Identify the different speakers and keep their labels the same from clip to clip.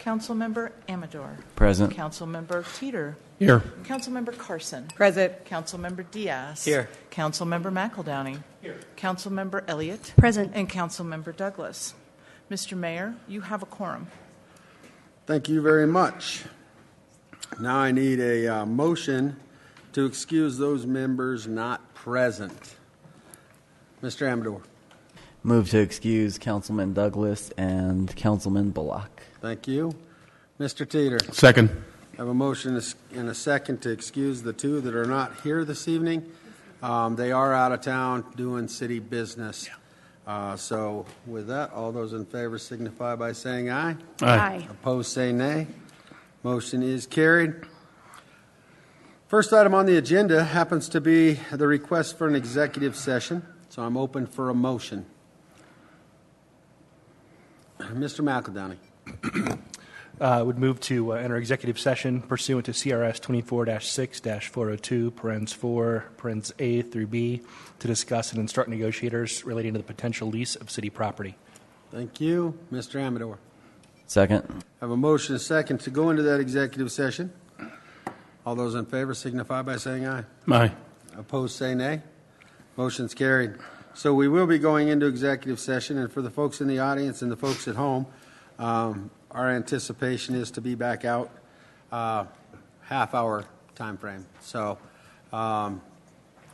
Speaker 1: Councilmember Amador.
Speaker 2: Present.
Speaker 1: Councilmember Teeter.
Speaker 3: Here.
Speaker 1: Councilmember Carson.
Speaker 4: Present.
Speaker 1: Councilmember Diaz.
Speaker 3: Here.
Speaker 1: Councilmember McEldowney. Here. Councilmember Elliott.
Speaker 4: Present.
Speaker 1: And Councilmember Douglas. Mr. Mayor, you have a quorum.
Speaker 5: Thank you very much. Now I need a motion to excuse those members not present. Mr. Amador.
Speaker 2: Move to excuse Councilman Douglas and Councilman Bullock.
Speaker 5: Thank you. Mr. Teeter.
Speaker 3: Second.
Speaker 5: I have a motion and a second to excuse the two that are not here this evening. They are out of town doing city business. So with that, all those in favor signify by saying aye.
Speaker 4: Aye.
Speaker 5: Opposed, say nay. Motion is carried. First item on the agenda happens to be the request for an executive session. So I'm open for a motion. Mr. McEldowney.
Speaker 6: Would move to enter executive session pursuant to CRS 24-6-402, parens 4, parens A through B, to discuss and instruct negotiators relating to the potential lease of city property.
Speaker 5: Thank you. Mr. Amador.
Speaker 2: Second.
Speaker 5: I have a motion and a second to go into that executive session. All those in favor signify by saying aye.
Speaker 3: Aye.
Speaker 5: Opposed, say nay. Motion's carried. So we will be going into executive session, and for the folks in the audience and the folks at home, our anticipation is to be back out half-hour time frame. So for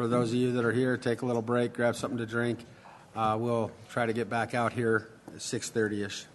Speaker 5: those of you that are here, take a little break, grab something to drink. We'll try to get back out here at 6:30-ish.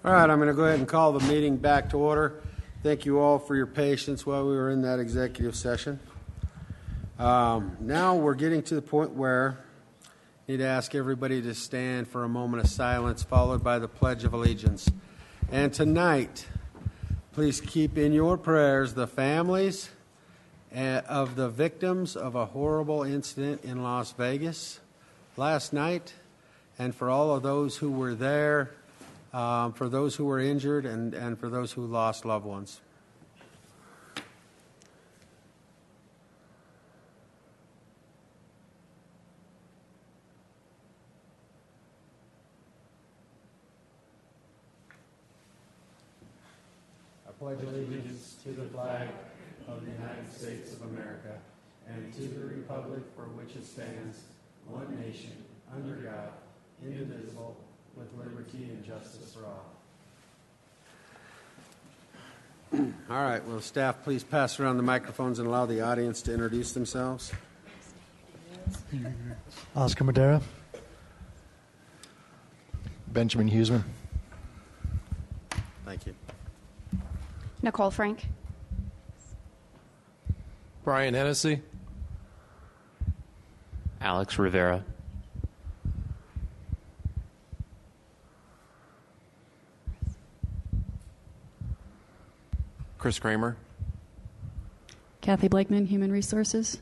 Speaker 5: All right, I'm going to go ahead and call the meeting back to order. Thank you all for your patience while we were in that executive session. Now we're getting to the point where I need to ask everybody to stand for a moment of silence, followed by the Pledge of Allegiance. And tonight, please keep in your prayers the families of the victims of a horrible incident in Las Vegas last night, and for all of those who were there, for those who were injured, and for those who lost loved ones. I pledge allegiance to the flag of the United States of America and to the republic for which it stands, one nation, under God, indivisible, with liberty and justice for all. All right, will staff please pass around the microphones and allow the audience to introduce themselves?
Speaker 3: Oscar Madera.
Speaker 4: Benjamin Huseman.
Speaker 5: Thank you.
Speaker 7: Nicole Frank.
Speaker 8: Brian Hennessy.
Speaker 9: Alex Rivera.
Speaker 8: Chris Kramer.
Speaker 7: Kathy Blakeman, Human Resources.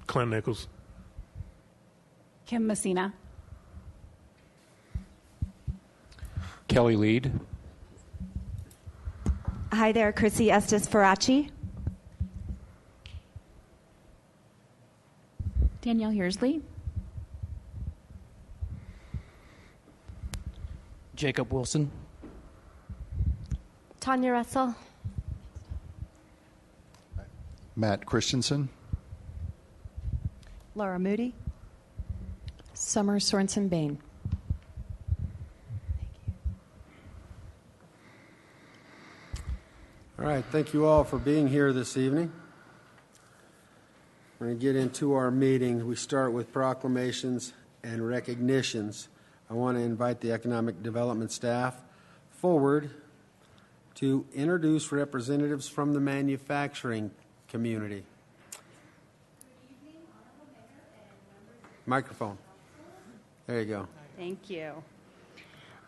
Speaker 10: Clint Nichols.
Speaker 7: Kim Messina.
Speaker 9: Kelly Lead.
Speaker 11: Hi there, Chrissy Estes Faraci.
Speaker 7: Danielle Yearsley.
Speaker 6: Jacob Wilson.
Speaker 11: Tanya Russell.
Speaker 4: Matt Christensen.
Speaker 11: Laura Moody.
Speaker 12: Summer Sorensen Bain.
Speaker 5: All right, thank you all for being here this evening. We're going to get into our meeting. We start with proclamations and recognitions. I want to invite the economic development staff forward to introduce representatives from the manufacturing community.
Speaker 13: Good evening, Honorable Mayor and members.
Speaker 5: Microphone. There you go.
Speaker 13: Thank you.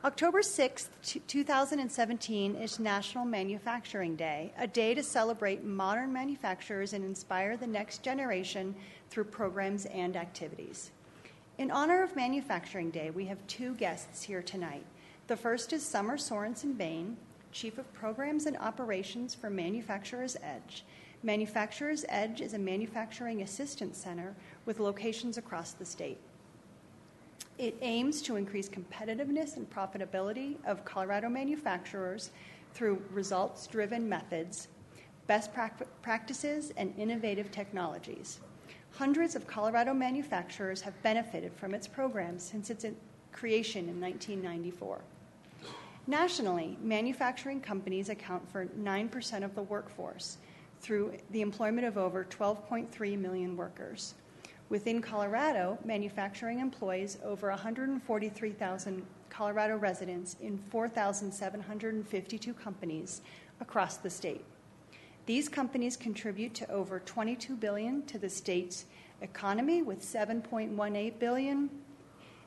Speaker 13: October 6th, 2017 is National Manufacturing Day, a day to celebrate modern manufacturers and inspire the next generation through programs and activities. In honor of Manufacturing Day, we have two guests here tonight. The first is Summer Sorensen Bain, Chief of Programs and Operations for Manufacturers Edge. Manufacturers Edge is a manufacturing assistance center with locations across the state. It aims to increase competitiveness and profitability of Colorado manufacturers through results-driven methods, best practices, and innovative technologies. Hundreds of Colorado manufacturers have benefited from its programs since its creation in 1994. Nationally, manufacturing companies account for 9% of the workforce through the employment of over 12.3 million workers. Within Colorado, manufacturing employs over 143,000 Colorado residents in 4,752 companies across the state. These companies contribute to over $22 billion to the state's economy, with $7.18 billion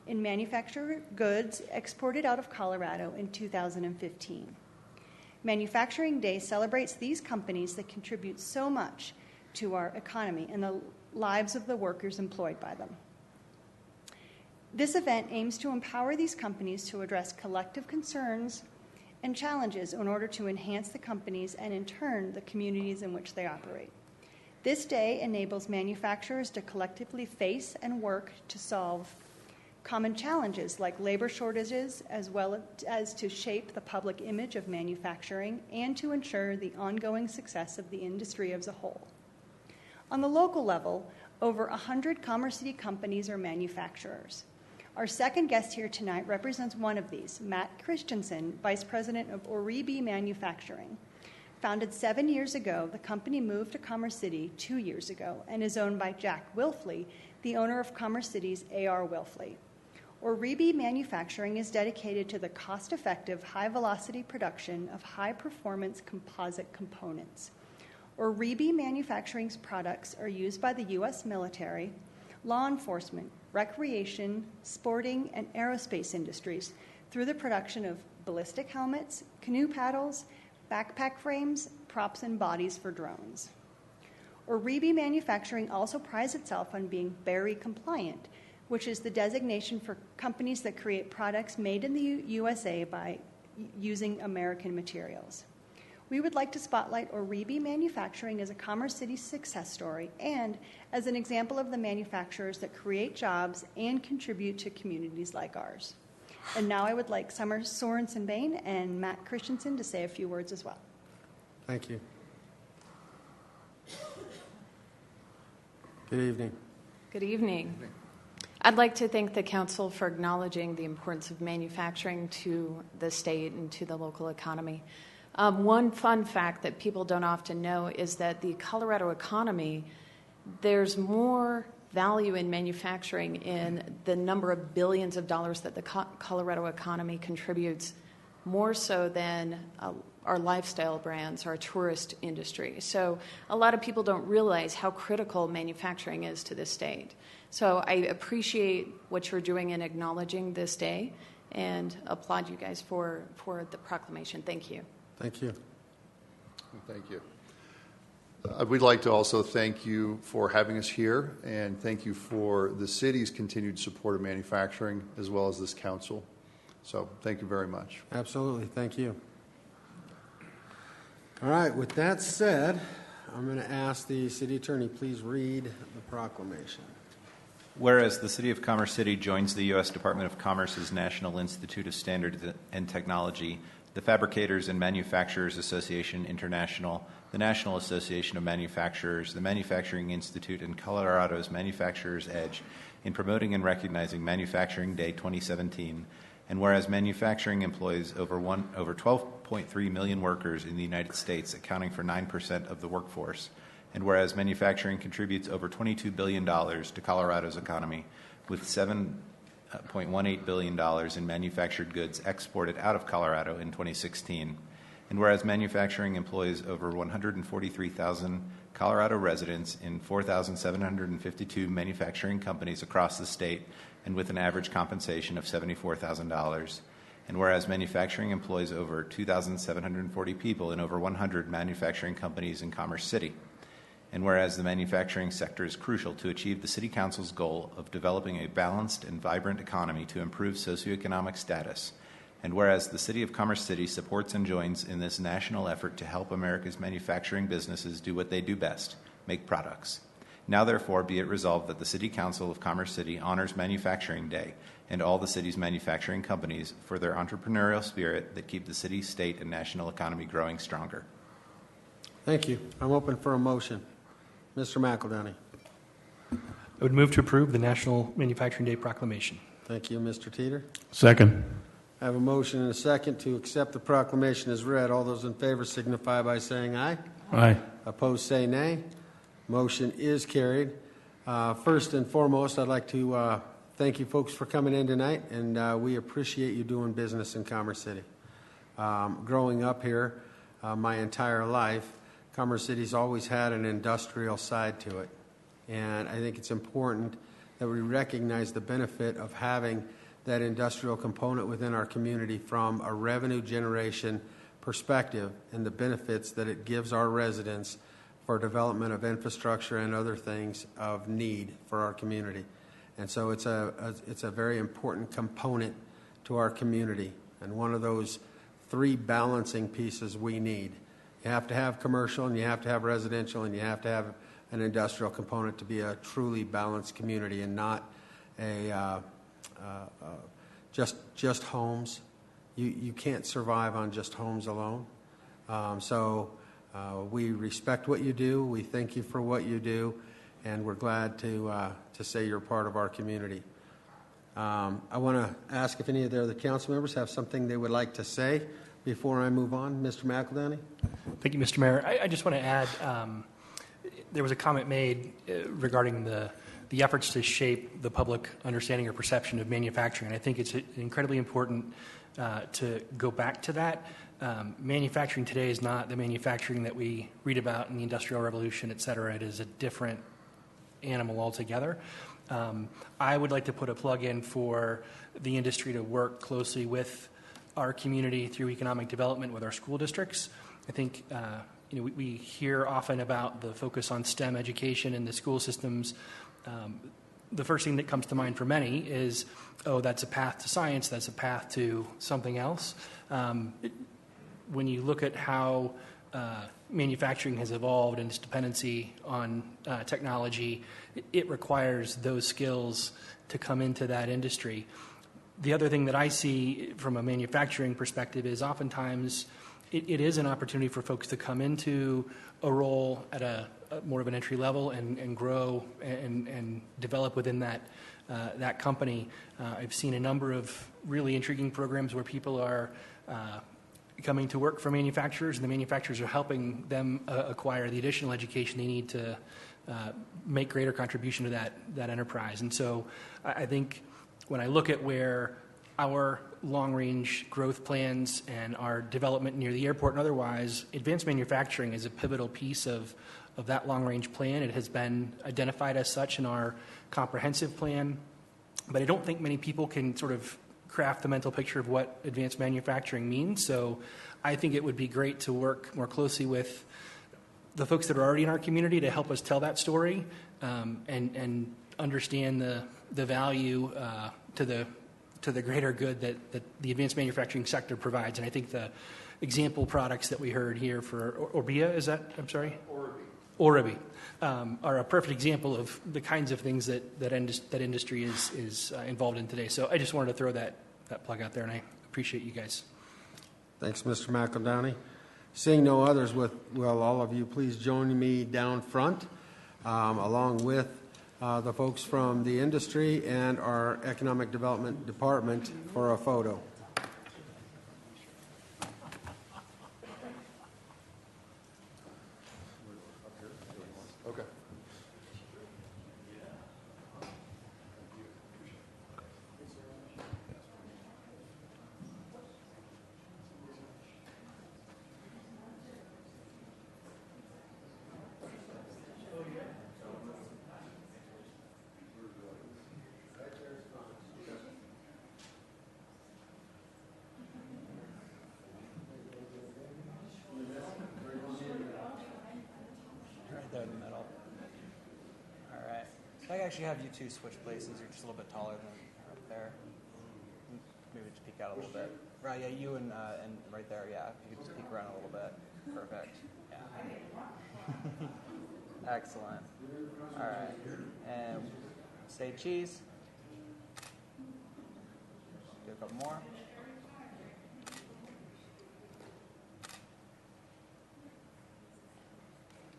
Speaker 13: in manufactured goods exported out of Colorado in 2015. Manufacturing Day celebrates these companies that contribute so much to our economy and the lives of the workers employed by them. This event aims to empower these companies to address collective concerns and challenges in order to enhance the companies and, in turn, the communities in which they operate. This day enables manufacturers to collectively face and work to solve common challenges like labor shortages, as well as to shape the public image of manufacturing and to ensure the ongoing success of the industry as a whole. On the local level, over 100 Commerce City companies are manufacturers. Our second guest here tonight represents one of these, Matt Christensen, Vice President of Oribi Manufacturing. Founded 7 years ago, the company moved to Commerce City 2 years ago and is owned by Jack Wilfley, the owner of Commerce City's A.R. Wilfley. Oribi Manufacturing is dedicated to the cost-effective, high-velocity production of high-performance composite components. Oribi Manufacturing's products are used by the U.S. military, law enforcement, recreation, sporting, and aerospace industries through the production of ballistic helmets, canoe paddles, backpack frames, props, and bodies for drones. Oribi Manufacturing also prides itself on being BERRY compliant, which is the designation for companies that create products made in the USA by using American materials. We would like to spotlight Oribi Manufacturing as a Commerce City success story and as an example of the manufacturers that create jobs and contribute to communities like ours. And now I would like Summer Sorensen Bain and Matt Christensen to say a few words as well.
Speaker 5: Thank you. Good evening.
Speaker 3: Good evening. I'd like to thank the council for acknowledging the importance of manufacturing to the state and to the local economy. One fun fact that people don't often know is that the Colorado economy, there's more value in manufacturing in the number of billions of dollars that the Colorado economy contributes, more so than our lifestyle brands, our tourist industry. So a lot of people don't realize how critical manufacturing is to the state. So I appreciate what you're doing in acknowledging this day and applaud you guys for the proclamation. Thank you.
Speaker 5: Thank you.
Speaker 4: Thank you. We'd like to also thank you for having us here, and thank you for the city's continued support of manufacturing as well as this council. So thank you very much.
Speaker 5: Absolutely. Thank you. All right. With that said, I'm going to ask the city attorney, please read the proclamation.
Speaker 8: Whereas the City of Commerce City joins the U.S. Department of Commerce's National Institute of Standards and Technology, the Fabricators and Manufacturers Association International, the National Association of Manufacturers, the Manufacturing Institute, and Colorado's Manufacturers Edge in promoting and recognizing Manufacturing Day 2017. And whereas manufacturing employs over 12.3 million workers in the United States, accounting for 9% of the workforce. And whereas manufacturing contributes over $22 billion to Colorado's economy, with $7.18 billion in manufactured goods exported out of Colorado in 2016. And whereas manufacturing employs over 143,000 Colorado residents in 4,752 manufacturing companies across the state, and with an average compensation of $74,000. And whereas manufacturing employs over 2,740 people in over 100 manufacturing companies in Commerce City. And whereas the manufacturing sector is crucial to achieve the City Council's goal of developing a balanced and vibrant economy to improve socioeconomic status. And whereas the City of Commerce City supports and joins in this national effort to help America's manufacturing businesses do what they do best, make products. Now therefore be it resolved that the City Council of Commerce City honors Manufacturing Day and all the city's manufacturing companies for their entrepreneurial spirit that keep the city, state, and national economy growing stronger.
Speaker 5: Thank you. I'm open for a motion. Mr. McEldowney.
Speaker 6: I would move to approve the National Manufacturing Day proclamation.
Speaker 5: Thank you, Mr. Teeter.
Speaker 9: Second.
Speaker 5: I have a motion and a second to accept the proclamation as read. All those in favor signify by saying aye.
Speaker 9: Aye.
Speaker 5: Opposed, say nay. Motion is carried. First and foremost, I'd like to thank you folks for coming in tonight, and we appreciate you doing business in Commerce City. Growing up here my entire life, Commerce City's always had an industrial side to it, and I think it's important that we recognize the benefit of having that industrial component within our community from a revenue generation perspective and the benefits that it gives our residents for development of infrastructure and other things of need for our community. And so it's a very important component to our community, and one of those three balancing pieces we need. You have to have commercial, and you have to have residential, and you have to have an industrial component to be a truly balanced community and not a just homes. You can't survive on just homes alone. So we respect what you do. We thank you for what you do, and we're glad to say you're part of our community. I want to ask if any of the other council members have something they would like to say before I move on. Mr. McEldowney?
Speaker 6: Thank you, Mr. Mayor. I just want to add, there was a comment made regarding the efforts to shape the public understanding or perception of manufacturing. And I think it's incredibly important to go back to that. Manufacturing today is not the manufacturing that we read about in the Industrial Revolution, et cetera. It is a different animal altogether. I would like to put a plug in for the industry to work closely with our community through economic development with our school districts. I think we hear often about the focus on STEM education in the school systems. The first thing that comes to mind for many is, oh, that's a path to science, that's a path to something else. When you look at how manufacturing has evolved and its dependency on technology, it requires those skills to come into that industry. The other thing that I see from a manufacturing perspective is oftentimes it is an opportunity for folks to come into a role at a more of an entry level and grow and develop within that company. I've seen a number of really intriguing programs where people are coming to work for manufacturers, and the manufacturers are helping them acquire the additional education they need to make greater contribution to that enterprise. And so I think when I look at where our long-range growth plans and our development near the airport and otherwise, advanced manufacturing is a pivotal piece of that long-range plan. It has been identified as such in our comprehensive plan, but I don't think many people can sort of craft the mental picture of what advanced manufacturing means. So I think it would be great to work more closely with the folks that are already in our community to help us tell that story and understand the value to the greater good that the advanced manufacturing sector provides. And I think the example products that we heard here for Orbia, is that, I'm sorry? Oribi, are a perfect example of the kinds of things that industry is involved in today. So I just wanted to throw that plug out there, and I appreciate you guys.
Speaker 5: Thanks, Mr. McEldowney. Seeing no others, will all of you please join me down front, along with the folks from the industry and our Economic Development Department for a photo.
Speaker 4: Okay.
Speaker 10: There in the middle. All right. So I actually have you two switch places. You're just a little bit taller than her up there. Maybe just peek out a little bit. Right, yeah, you and right there, yeah. If you could just peek around a little bit. Perfect. Yeah. Excellent. All right. And say cheese. Do a couple more.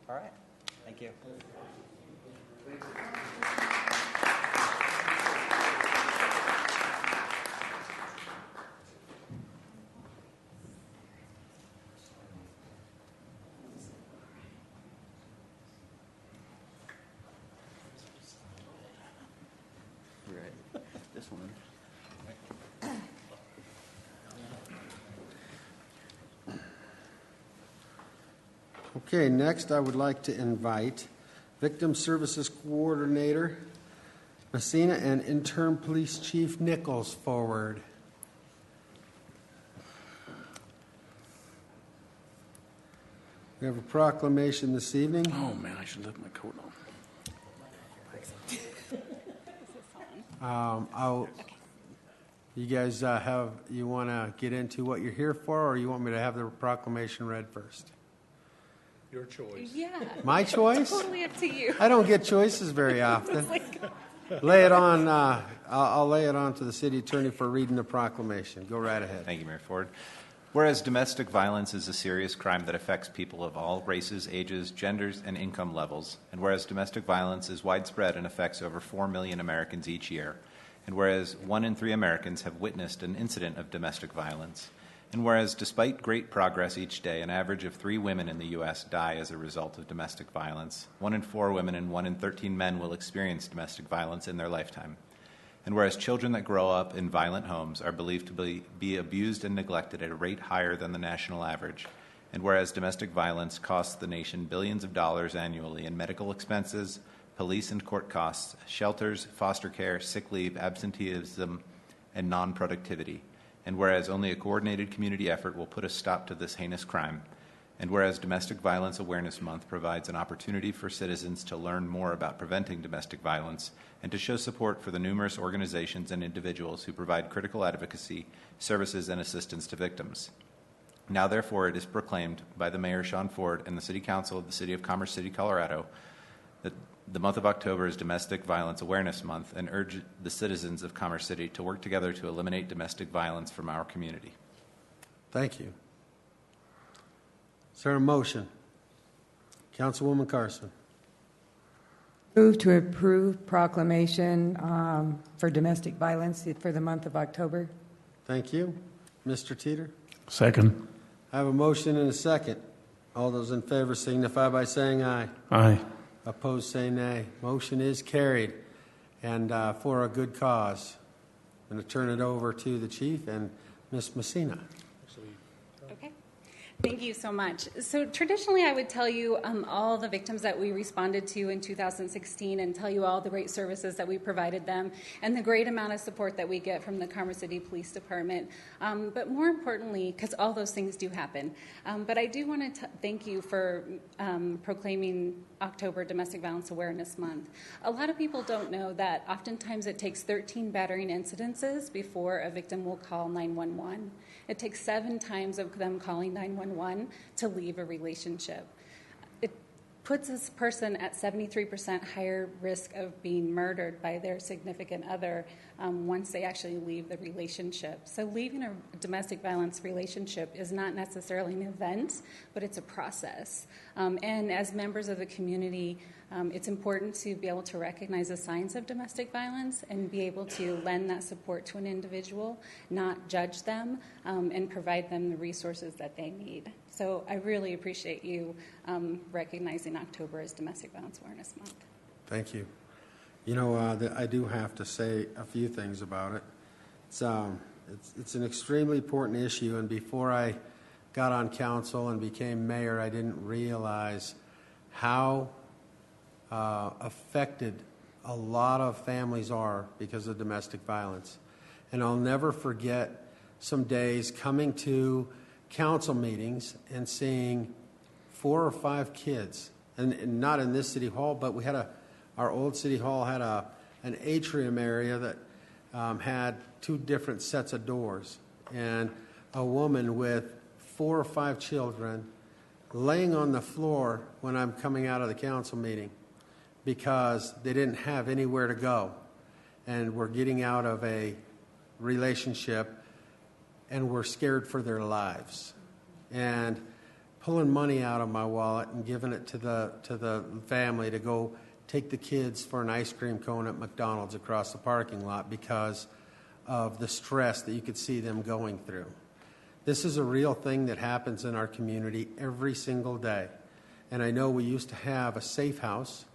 Speaker 10: All right. Thank you.
Speaker 2: Right. This one.
Speaker 5: Okay, next I would like to invite Victim Services Coordinator Messina and Intern Police Chief Nichols forward. We have a proclamation this evening.
Speaker 9: Oh, man, I should lift my coat on.
Speaker 5: You guys you want to get into what you're here for, or you want me to have the proclamation read first?
Speaker 6: Your choice.
Speaker 12: Yeah.
Speaker 5: My choice?
Speaker 12: Totally up to you.
Speaker 5: I don't get choices very often. Lay it on. I'll lay it on to the city attorney for reading the proclamation. Go right ahead.
Speaker 8: Thank you, Mayor Ford. Whereas domestic violence is a serious crime that affects people of all races, ages, genders, and income levels, and whereas domestic violence is widespread and affects over 4 million Americans each year, and whereas 1 in 3 Americans have witnessed an incident of domestic violence, And whereas despite great progress each day, an average of 3 women in the U.S. die as a result of domestic violence, 1 in 4 women and 1 in 13 men will experience domestic violence in their lifetime. And whereas children that grow up in violent homes are believed to be abused and neglected at a rate higher than the national average, and whereas domestic violence costs the nation billions of dollars annually in medical expenses, police and court costs, shelters, foster care, sick leave, absenteeism, and non-productivity, and whereas only a coordinated community effort will put a stop to this heinous crime, and whereas Domestic Violence Awareness Month provides an opportunity for citizens to learn more about preventing domestic violence and to show support for the numerous organizations and individuals who provide critical advocacy, services, and assistance to victims. Now, therefore, it is proclaimed by the Mayor, Sean Ford, and the City Council of the City of Commerce City, Colorado, that the month of October is Domestic Violence Awareness Month, and urge the citizens of Commerce City to work together to eliminate domestic violence from our community.
Speaker 5: Thank you. Is there a motion? Councilwoman Carson.
Speaker 14: Move to approve proclamation for domestic violence for the month of October.
Speaker 5: Thank you. Mr. Teeter?
Speaker 9: Second.
Speaker 5: I have a motion and a second. All those in favor signify by saying aye.
Speaker 9: Aye.
Speaker 5: Opposed, say nay. Motion is carried, and for a good cause. I'm going to turn it over to the chief and Ms. Messina.
Speaker 15: Okay. Thank you so much. So traditionally, I would tell you all the victims that we responded to in 2016 and tell you all the great services that we provided them and the great amount of support that we get from the Commerce City Police Department. But more importantly, because all those things do happen, but I do want to thank you for proclaiming October Domestic Violence Awareness Month. A lot of people don't know that oftentimes it takes 13 battering incidences before a victim will call 911. It takes 7 times of them calling 911 to leave a relationship. It puts this person at 73% higher risk of being murdered by their significant other once they actually leave the relationship. So leaving a domestic violence relationship is not necessarily an event, but it's a process. And as members of the community, it's important to be able to recognize the signs of domestic violence and be able to lend that support to an individual, not judge them, and provide them the resources that they need. So I really appreciate you recognizing October as Domestic Violence Awareness Month.
Speaker 5: Thank you. You know, I do have to say a few things about it. It's an extremely important issue, and before I got on council and became mayor, I didn't realize how affected a lot of families are because of domestic violence. And I'll never forget some days coming to council meetings and seeing 4 or 5 kids, and not in this city hall, but we had our old city hall had an atrium area that had 2 different sets of doors, and a woman with 4 or 5 children laying on the floor when I'm coming out of the council meeting because they didn't have anywhere to go and were getting out of a relationship and were scared for their lives. And pulling money out of my wallet and giving it to the family to go take the kids for an ice cream cone at McDonald's across the parking lot because of the stress that you could see them going through. This is a real thing that happens in our community every single day. And I know we used to have a safe house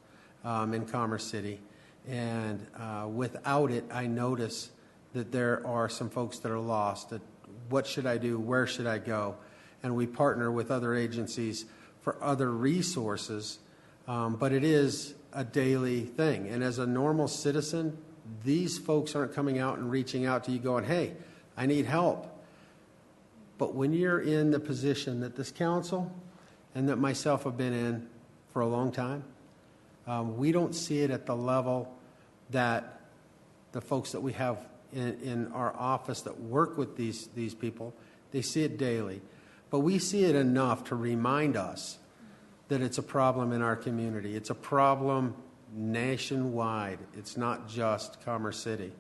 Speaker 5: in Commerce City, and without it, I notice that there are some folks that are lost. That what should I do? Where should I go? And we partner with other agencies for other resources, but it is a daily thing. And as a normal citizen, these folks aren't coming out and reaching out to you going, hey, I need help. But when you're in the position that this council and that myself have been in for a long time, we don't see it at the level that the folks that we have in our office that work with these people, they see it daily. But we see it enough to remind us that it's a problem in our community. It's a problem nationwide. It's not just Commerce City.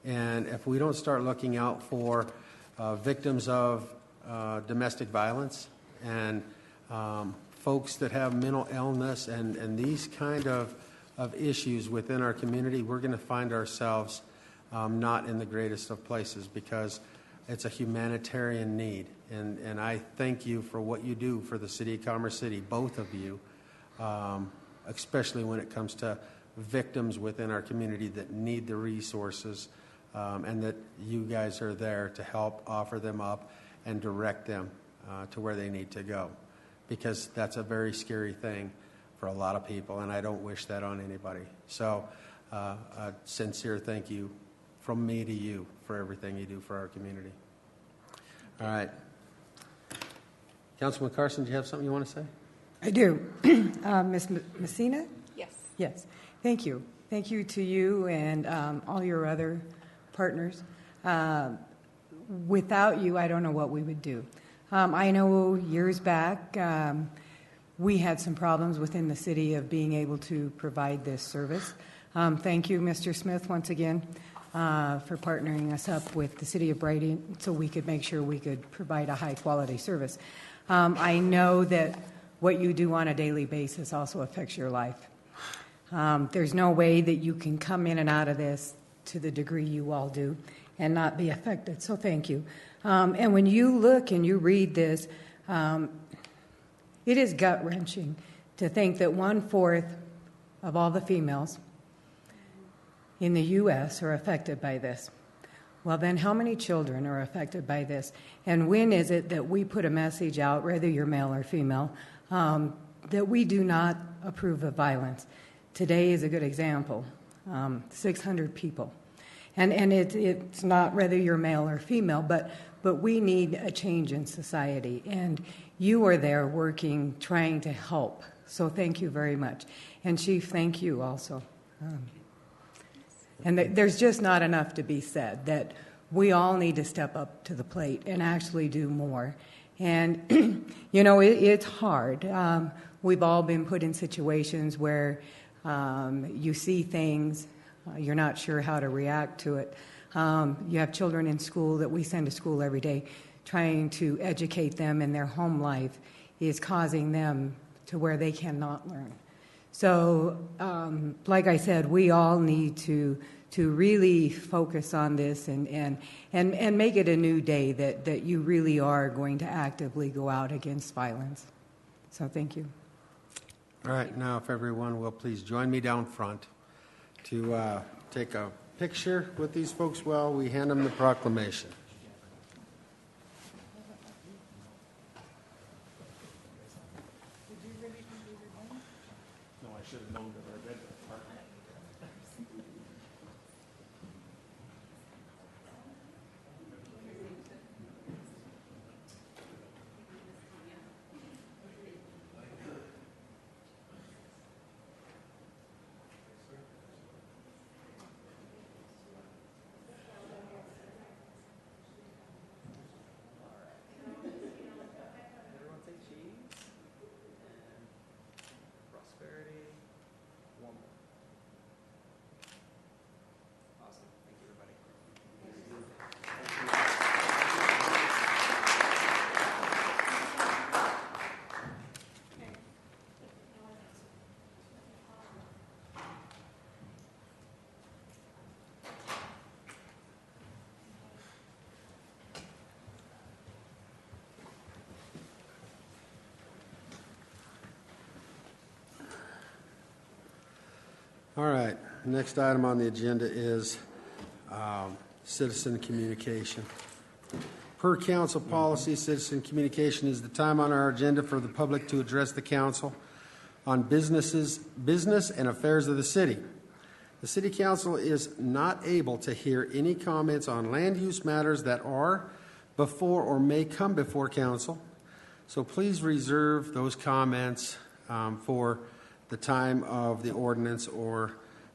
Speaker 5: And if we don't start looking out for victims of domestic violence and folks that have mental illness and these kind of issues within our community, we're going to find ourselves not in the greatest of places because It's a humanitarian need, and I thank you for what you do for the city of Commerce City, both of you, especially when it comes to victims within our community that need the resources, and that you guys are there to help offer them up and direct them to where they need to go, because that's a very scary thing for a lot of people, and I don't wish that on anybody. So a sincere thank you from me to you for everything you do for our community. All right. Councilman Carson, do you have something you want to say?
Speaker 14: I do. Ms. Messina?
Speaker 15: Yes.
Speaker 14: Yes. Thank you. Thank you to you and all your other partners. Without you, I don't know what we would do. I know years back we had some problems within the city of being able to provide this service. Thank you, Mr. Smith, once again, for partnering us up with the city of Brighton so we could make sure we could provide a high-quality service. I know that what you do on a daily basis also affects your life. There's no way that you can come in and out of this to the degree you all do and not be affected, so thank you. And when you look and you read this, it is gut-wrenching to think that 1/4 of all the females in the U.S. are affected by this. Well, then how many children are affected by this? And when is it that we put a message out, whether you're male or female, that we do not approve of violence? Today is a good example. 600 people. And it's not whether you're male or female, but we need a change in society. And you are there working, trying to help. So thank you very much. And Chief, thank you also. And there's just not enough to be said, that we all need to step up to the plate and actually do more. And, it's hard. We've all been put in situations where you see things, you're not sure how to react to it. You have children in school that we send to school every day. Trying to educate them in their home life is causing them to where they cannot learn. So, like I said, we all need to really focus on this and make it a new day that you really are going to actively go out against violence. So thank you.
Speaker 5: All right, now if everyone will please join me down front to take a picture with these folks while we hand them the proclamation.
Speaker 6: No, I should have known that I read that part. Everyone say cheese and prosperity. One more. Awesome. Thank you, everybody.
Speaker 5: All right, next item on the agenda is citizen communication. Per council policy, citizen communication is the time on our agenda for the public to address the council on business and affairs of the city. The city council is not able to hear any comments on land use matters that are before or may come before council. So please reserve those comments for the time of the ordinance or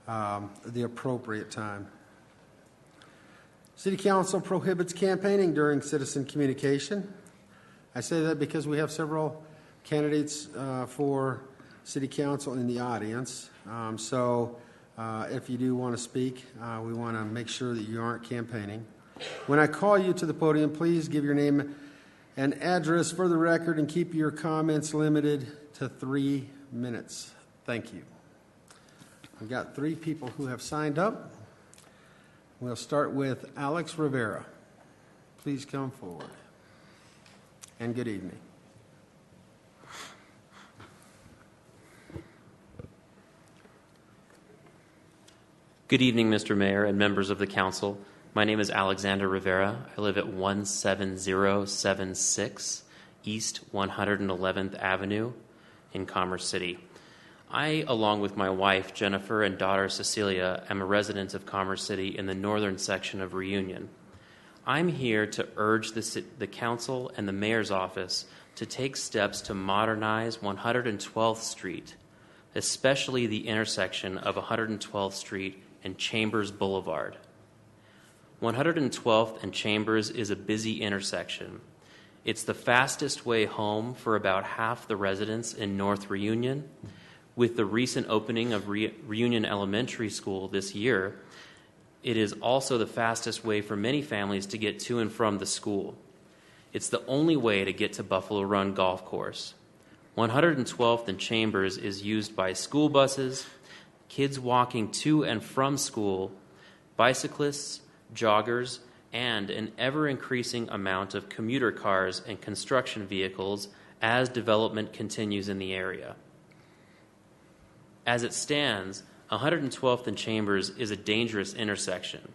Speaker 5: the appropriate time. City Council prohibits campaigning during citizen communication. I say that because we have several candidates for City Council in the audience. So if you do want to speak, we want to make sure that you aren't campaigning. When I call you to the podium, please give your name and address for the record and keep your comments limited to 3 minutes. Thank you. We've got 3 people who have signed up. We'll start with Alex Rivera. please come forward. And good evening.
Speaker 16: Good evening, Mr. Mayor and members of the council. My name is Alexander Rivera. I live at 17076 East 111th Avenue in Commerce City. I, along with my wife, Jennifer, and daughter, Cecilia, am a resident of Commerce City in the northern section of Reunion. I'm here to urge the council and the mayor's office to take steps to modernize 112th Street, especially the intersection of 112th Street and Chambers Boulevard. 112th and Chambers is a busy intersection. It's the fastest way home for about half the residents in North Reunion. With the recent opening of Reunion Elementary School this year, it is also the fastest way for many families to get to and from the school. It's the only way to get to Buffalo Run Golf Course. 112th and Chambers is used by school buses, kids walking to and from school, bicyclists, joggers, and an ever-increasing amount of commuter cars and construction vehicles as development continues in the area. As it stands, 112th and Chambers is a dangerous intersection.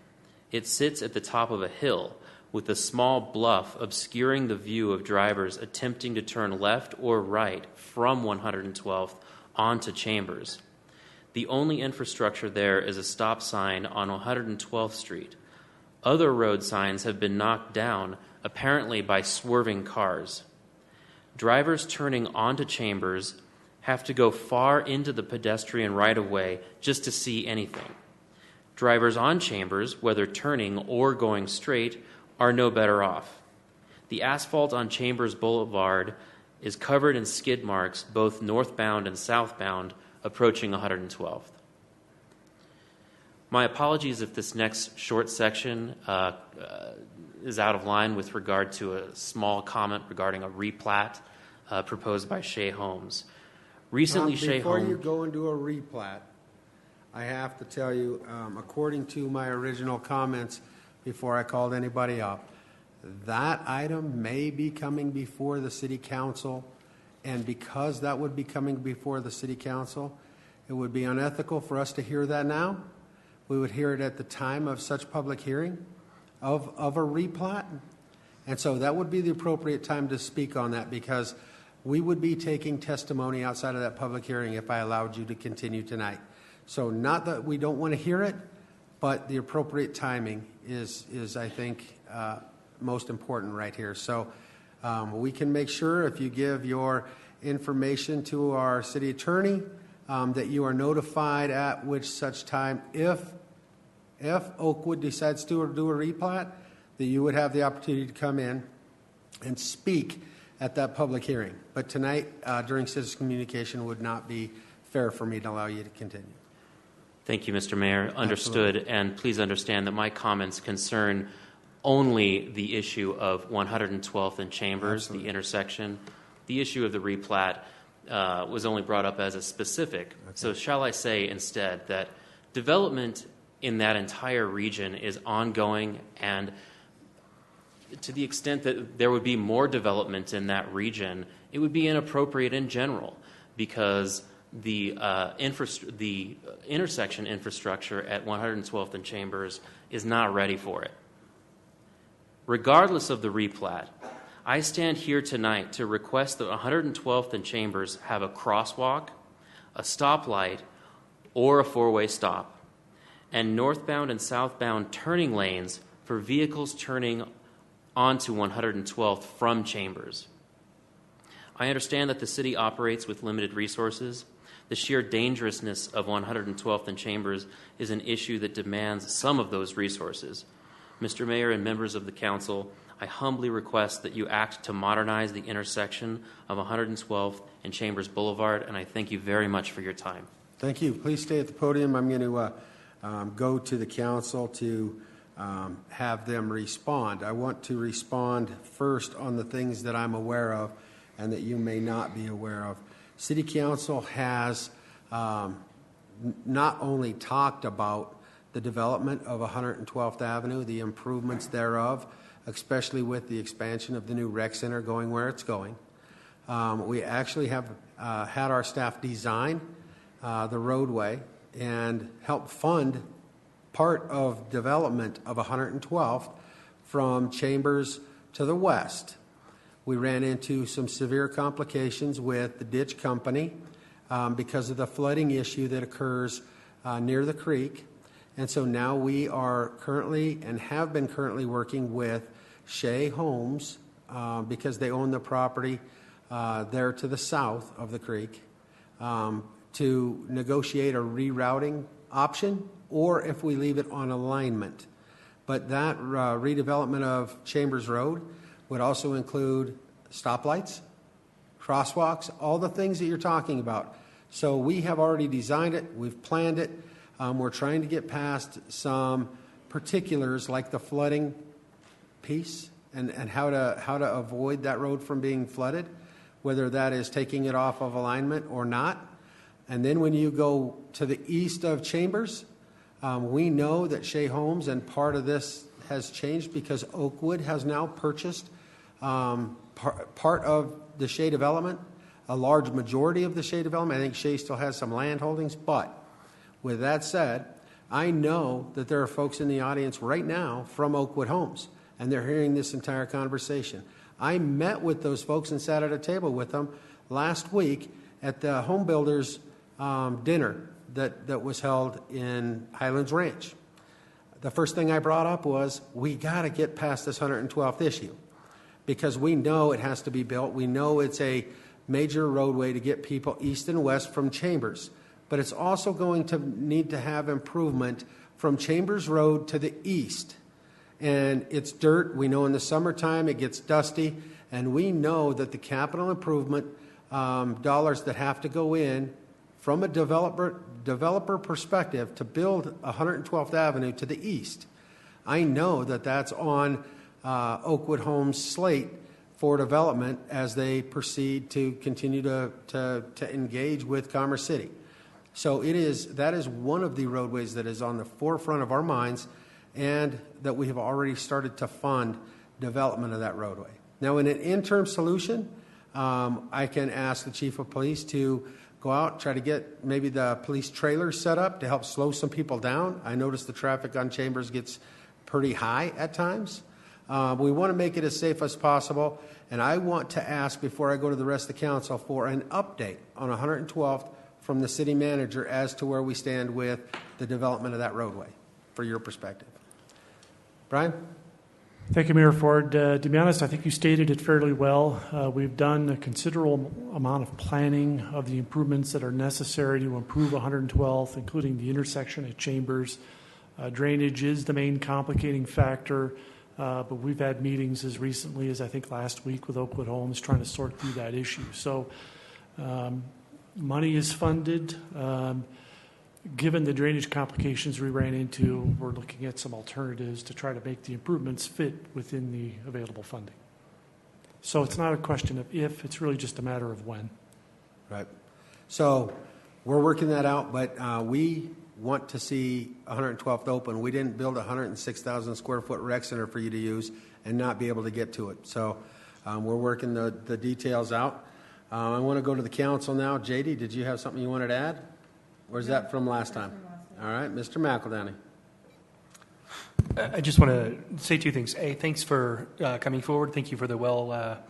Speaker 16: It sits at the top of a hill with a small bluff obscuring the view of drivers attempting to turn left or right from 112th onto Chambers. The only infrastructure there is a stop sign on 112th Street. Other road signs have been knocked down, apparently by swerving cars. Drivers turning onto Chambers have to go far into the pedestrian right-of-way just to see anything. Drivers on Chambers, whether turning or going straight, are no better off. The asphalt on Chambers Boulevard is covered in skid marks, both northbound and southbound, approaching 112th. My apologies if this next short section is out of line with regard to a small comment regarding a replat proposed by Shea Homes. Recently, Shea
Speaker 5: Before
Speaker 16: Homes...
Speaker 5: you go into a replat, I have to tell you, according to my original comments before I called anybody up, that item may be coming before the City Council, and because that would be coming before the City Council, it would be unethical for us to hear that now. We would hear it at the time of such public hearing of a replat. And so that would be the appropriate time to speak on that, because we would be taking testimony outside of that public hearing if I allowed you to continue tonight. So not that we don't want to hear it, but the appropriate timing is I think, most important right here. So we can make sure if you give your information to our city attorney that you are notified at which such time, if Oakwood decides to do a replat, that you would have the opportunity to come in and speak at that public hearing. But tonight, during citizen communication, would not be fair for me to allow you to continue.
Speaker 16: Thank you, Mr. Mayor. Understood. Absolutely. And please understand that my comments concern only the issue of 112th and Chambers, Absolutely. The intersection. The issue of the replat was only brought up as a specific. Okay. So shall I say instead that development in that entire region is ongoing, and to the extent that there would be more development in that region, it would be inappropriate in general, because the intersection infrastructure at 112th and Chambers is not ready for it. Regardless of the replat, I stand here tonight to request that 112th and Chambers have a crosswalk, a stoplight, or a four-way stop, and northbound and southbound turning lanes for vehicles turning onto 112th from Chambers. I understand that the city operates with limited resources. The sheer dangerousness of 112th and Chambers is an issue that demands some of those resources. Mr. Mayor and members of the council, I humbly request that you act to modernize the intersection of 112th and Chambers Boulevard, and I thank you very much for your time.
Speaker 5: Thank you. Please stay at the podium. I'm going to go to the council to have them respond. I want to respond first on the things that I'm aware of and that you may not be aware of. City Council has not only talked about the development of 112th Avenue, the improvements thereof, especially with the expansion of the new rec center going where it's going. We actually have had our staff design the roadway and help fund part of development of 112th from Chambers to the west. We ran into some severe complications with the ditch company because of the flooding issue that occurs near the creek. And so now we are currently and have been currently working with Shea Homes because they own the property there to the south of the creek to negotiate a rerouting option, or if we leave it on alignment. But that redevelopment of Chambers Road would also include stoplights, crosswalks, all the things that you're talking about. So we have already designed it, we've planned it. We're trying to get past some particulars like the flooding piece and how to avoid that road from being flooded, whether that is taking it off of alignment or not. And then when you go to the east of Chambers, we know that Shea Homes, and part of this has changed because Oakwood has now purchased part of the Shea development, a large majority of the Shea development. I think Shea still has some land holdings, but with that said, I know that there are folks in the audience right now from Oakwood Homes, and they're hearing this entire conversation. I met with those folks and sat at a table with them last week at the home builders dinner that was held in Highlands Ranch. The first thing I brought up was we got to get past this 112th issue because we know it has to be built. We know it's a major roadway to get people east and west from Chambers, but it's also going to need to have improvement from Chambers Road to the east. And it's dirt. We know in the summertime it gets dusty, and we know that the capital improvement dollars that have to go in from a developer perspective to build 112th Avenue to the east. I know that that's on Oakwood Homes' slate for development as they proceed to continue to engage with Commerce City. So that is one of the roadways that is on the forefront of our minds, and that we have already started to fund development of that roadway. Now, in an interim solution, I can ask the chief of police to go out, try to get maybe the police trailer set up to help slow some people down. I notice the traffic on Chambers gets pretty high at times. We want to make it as safe as possible, and I want to ask, before I go to the rest of the council, for an update on 112th from the city manager as to where we stand with the development of that roadway, for your perspective. Brian?
Speaker 17: Thank you, Mayor Ford. To be honest, I think you stated it fairly well. We've done a considerable amount of planning of the improvements that are necessary to improve 112th, including the intersection at Chambers. Drainage is the main complicating factor, but we've had meetings as recently as I think last week with Oakwood Homes trying to sort through that issue. So money is funded. Given the drainage complications we ran into, we're looking at some alternatives to try to make the improvements fit within the available funding. So it's not a question of if, it's really just a matter of when.
Speaker 5: Right. So we're working that out, but we want to see 112th open. We didn't build a 106,000 square foot rec center for you to use and not be able to get to it. So we're working the details out. I want to go to the council now. JD, did you have something you wanted to add? Or is that from last time? All right, Mr. McEldowney.
Speaker 6: I just want to say two things. A, thanks for coming forward. Thank you for the well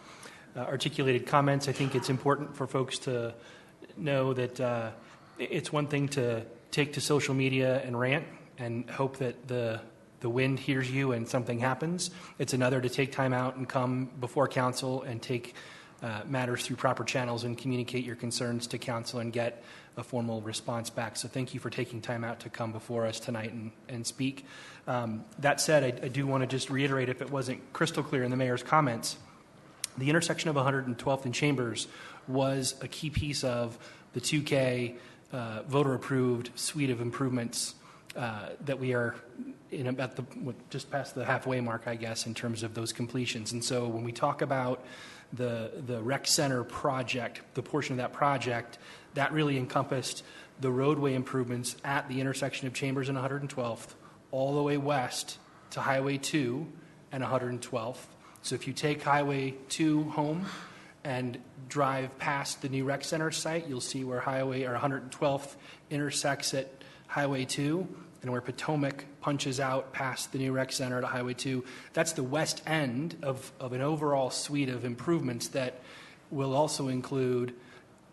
Speaker 6: articulated comments. I think it's important for folks to know that it's one thing to take to social media and rant and hope that the wind hears you and something happens. It's another to take time out and come before council and take matters through proper channels and communicate your concerns to council and get a formal response back. So thank you for taking time out to come before us tonight and speak. That said, I do want to just reiterate, if it wasn't crystal clear in the mayor's comments, the intersection of 112th and Chambers was a key piece of the 2K voter-approved suite of improvements that we are in about just past the halfway mark, I guess, in terms of those completions. And so when we talk about the rec center project, the portion of that project, that really encompassed the roadway improvements at the intersection of Chambers and 112th, all the way west to Highway 2, and 112th. So if you take Highway 2 home and drive past the new rec center site, you'll see where Highway or 112th intersects at Highway 2 and where Potomac punches out past the new rec center to Highway 2. That's the west end of an overall suite of improvements that will also include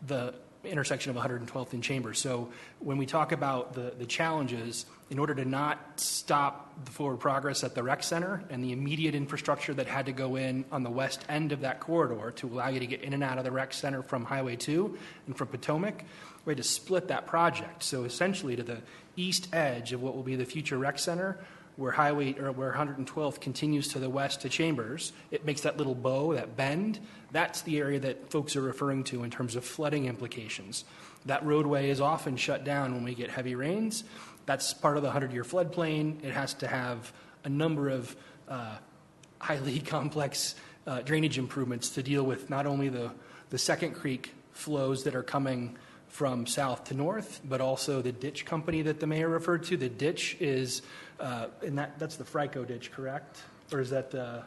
Speaker 6: the intersection of 112th and Chambers. So when we talk about the challenges, in order to not stop the forward progress at the rec center and the immediate infrastructure that had to go in on the west end of that corridor to allow you to get in and out of the rec center from Highway 2 and from Potomac, we had to split that project. So essentially to the east edge of what will be the future rec center, where where 112th continues to the west to Chambers, it makes that little bow, that bend. That's the area that folks are referring to in terms of flooding implications. That roadway is often shut down when we get heavy rains. That's part of the 100-year floodplain. It has to have a number of highly complex drainage improvements to deal with not only the Second Creek flows that are coming from south to north, but also the ditch company that the mayor referred to. The ditch is, and that's the Frico ditch, correct? Or is that?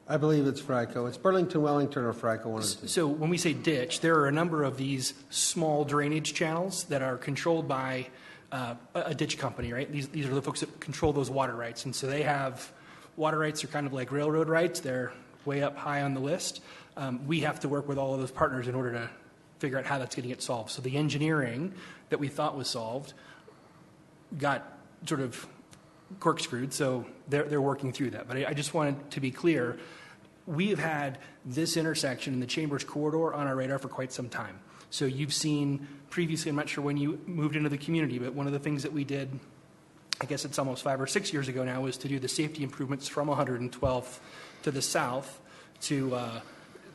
Speaker 5: I believe it's Frico. It's Burlington, Wellington, or Frico. One of the two.
Speaker 6: So when we say ditch, there are a number of these small drainage channels that are controlled by a ditch company, right? These are the folks that control those water rights. And so they have, water rights are kind of like railroad rights. They're way up high on the list. We have to work with all of those partners in order to figure out how that's going to get solved. So the engineering that we thought was solved got sort of corkscrewed, so they're working through that. But I just wanted to be clear, we have had this intersection in the Chambers corridor on our radar for quite some time. So you've seen previously, I'm not sure when you moved into the community, but one of the things that we did, I guess it's almost 5 or 6 years ago now, was to do the safety improvements from 112th to the south to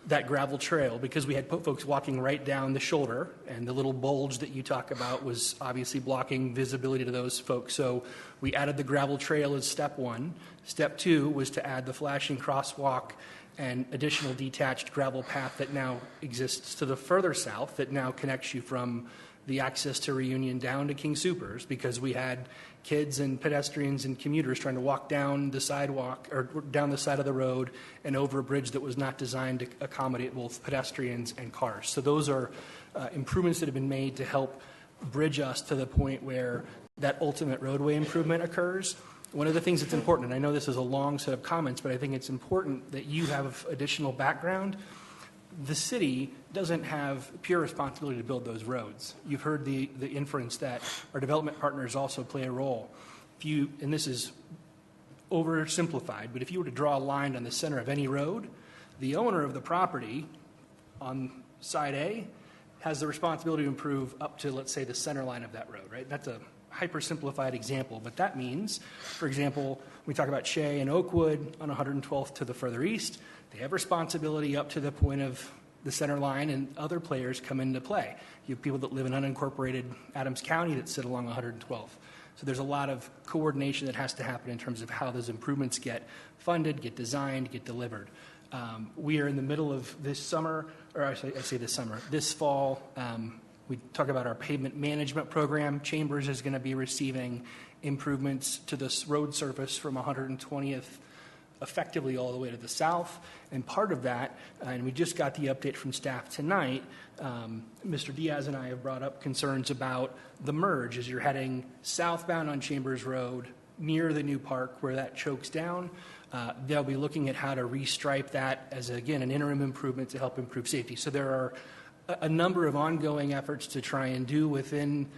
Speaker 6: that gravel trail, because we had folks walking right down the shoulder, and the little bulge that you talk about was obviously blocking visibility to those folks. So we added the gravel trail as step one. Step two was to add the flashing crosswalk and additional detached gravel path that now exists to the further south that now connects you from the access to Reunion down to King Soopers, because we had kids and pedestrians and commuters trying to walk down the sidewalk or down the side of the road and over a bridge that was not designed to accommodate both pedestrians and cars. So those are improvements that have been made to help bridge us to the point where that ultimate roadway improvement occurs. One of the things that's important, and I know this is a long set of comments, but I think it's important that you have additional background. The city doesn't have pure responsibility to build those roads. You've heard the inference that our development partners also play a role. And this is oversimplified, but if you were to draw a line on the center of any road, the owner of the property on side A has the responsibility to improve up to, let's say, the center line of that road, right? That's a hyper-simplified example, but that means, for example, we talk about Shea and Oakwood on 112th to the further east. They have responsibility up to the point of the center line, and other players come into play. You have people that live in unincorporated Adams County that sit along 112th. So there's a lot of coordination that has to happen in terms of how those improvements get funded, get designed, get delivered. We are in the middle of this summer, or I say this summer, this fall, we talk about our pavement management program. Chambers is going to be receiving improvements to this road surface from 120th effectively all the way to the south. And part of that, and we just got the update from staff tonight, Mr. Diaz and I have brought up concerns about the merge as you're heading southbound on Chambers Road near the new park where that chokes down. They'll be looking at how to restripe that as, again, an interim improvement to help improve safety. So there are a number of ongoing efforts to try and do within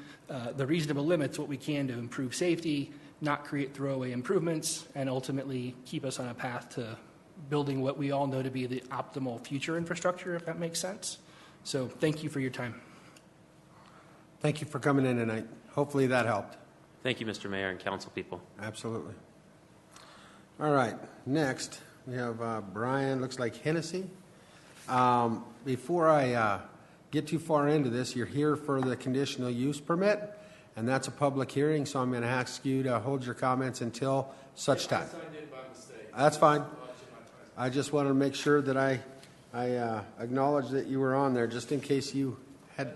Speaker 6: the reasonable limits what we can to improve safety, not create throwaway improvements, and ultimately keep us on a path to building what we all know to be the optimal future infrastructure, if that makes sense. So thank you for your time.
Speaker 5: Thank you for coming in tonight. Hopefully that helped.
Speaker 16: Thank you, Mr. Mayor and council people.
Speaker 5: Absolutely. All right, next we have Brian, looks like Hennessy. Before I get too far into this, you're here for the conditional use permit, and that's a public hearing, so I'm going to ask you to hold your comments until such time.
Speaker 18: I signed in by mistake.
Speaker 5: That's fine. I just wanted to make sure that I acknowledge that you were on there, just in case you had.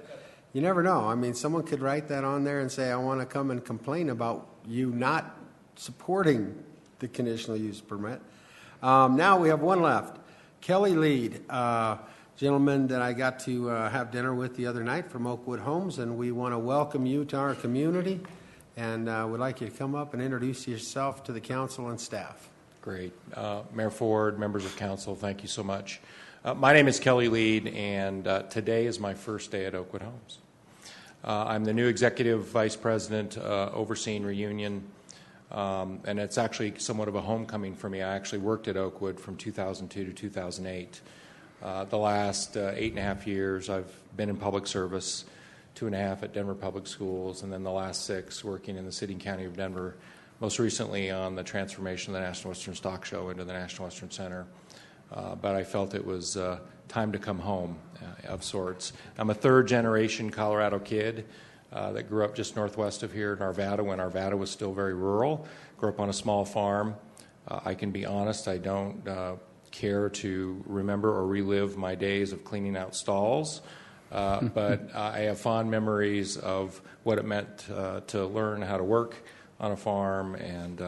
Speaker 5: You never know. I mean, someone could write that on there and say, I want to come and complain about you not supporting the conditional use permit. Now we have one left. Kelly Lead, gentleman that I got to have dinner with the other night from Oakwood Homes, and we want to welcome you to our community, and would like you to come up and introduce yourself to the council and staff.
Speaker 9: Great. Mayor Ford, members of council, thank you so much. My name is Kelly Lead, and today is my first day at Oakwood Homes. I'm the new executive vice president overseeing Reunion, and it's actually somewhat of a homecoming for me. I actually worked at Oakwood from 2002 to 2008. The last 8.5 years I've been in public service, 2.5 at Denver Public Schools, and then the last 6 working in the city and county of Denver, most recently on the transformation of the National Western Stock Show into the National Western Center. But I felt it was time to come home of sorts. I'm a third-generation Colorado kid that grew up just northwest of here in Arvada when Arvada was still very rural. Grew up on a small farm. I can be honest, I don't care to remember or relive my days of cleaning out stalls, but I have fond memories of what it meant to learn how to work on a farm and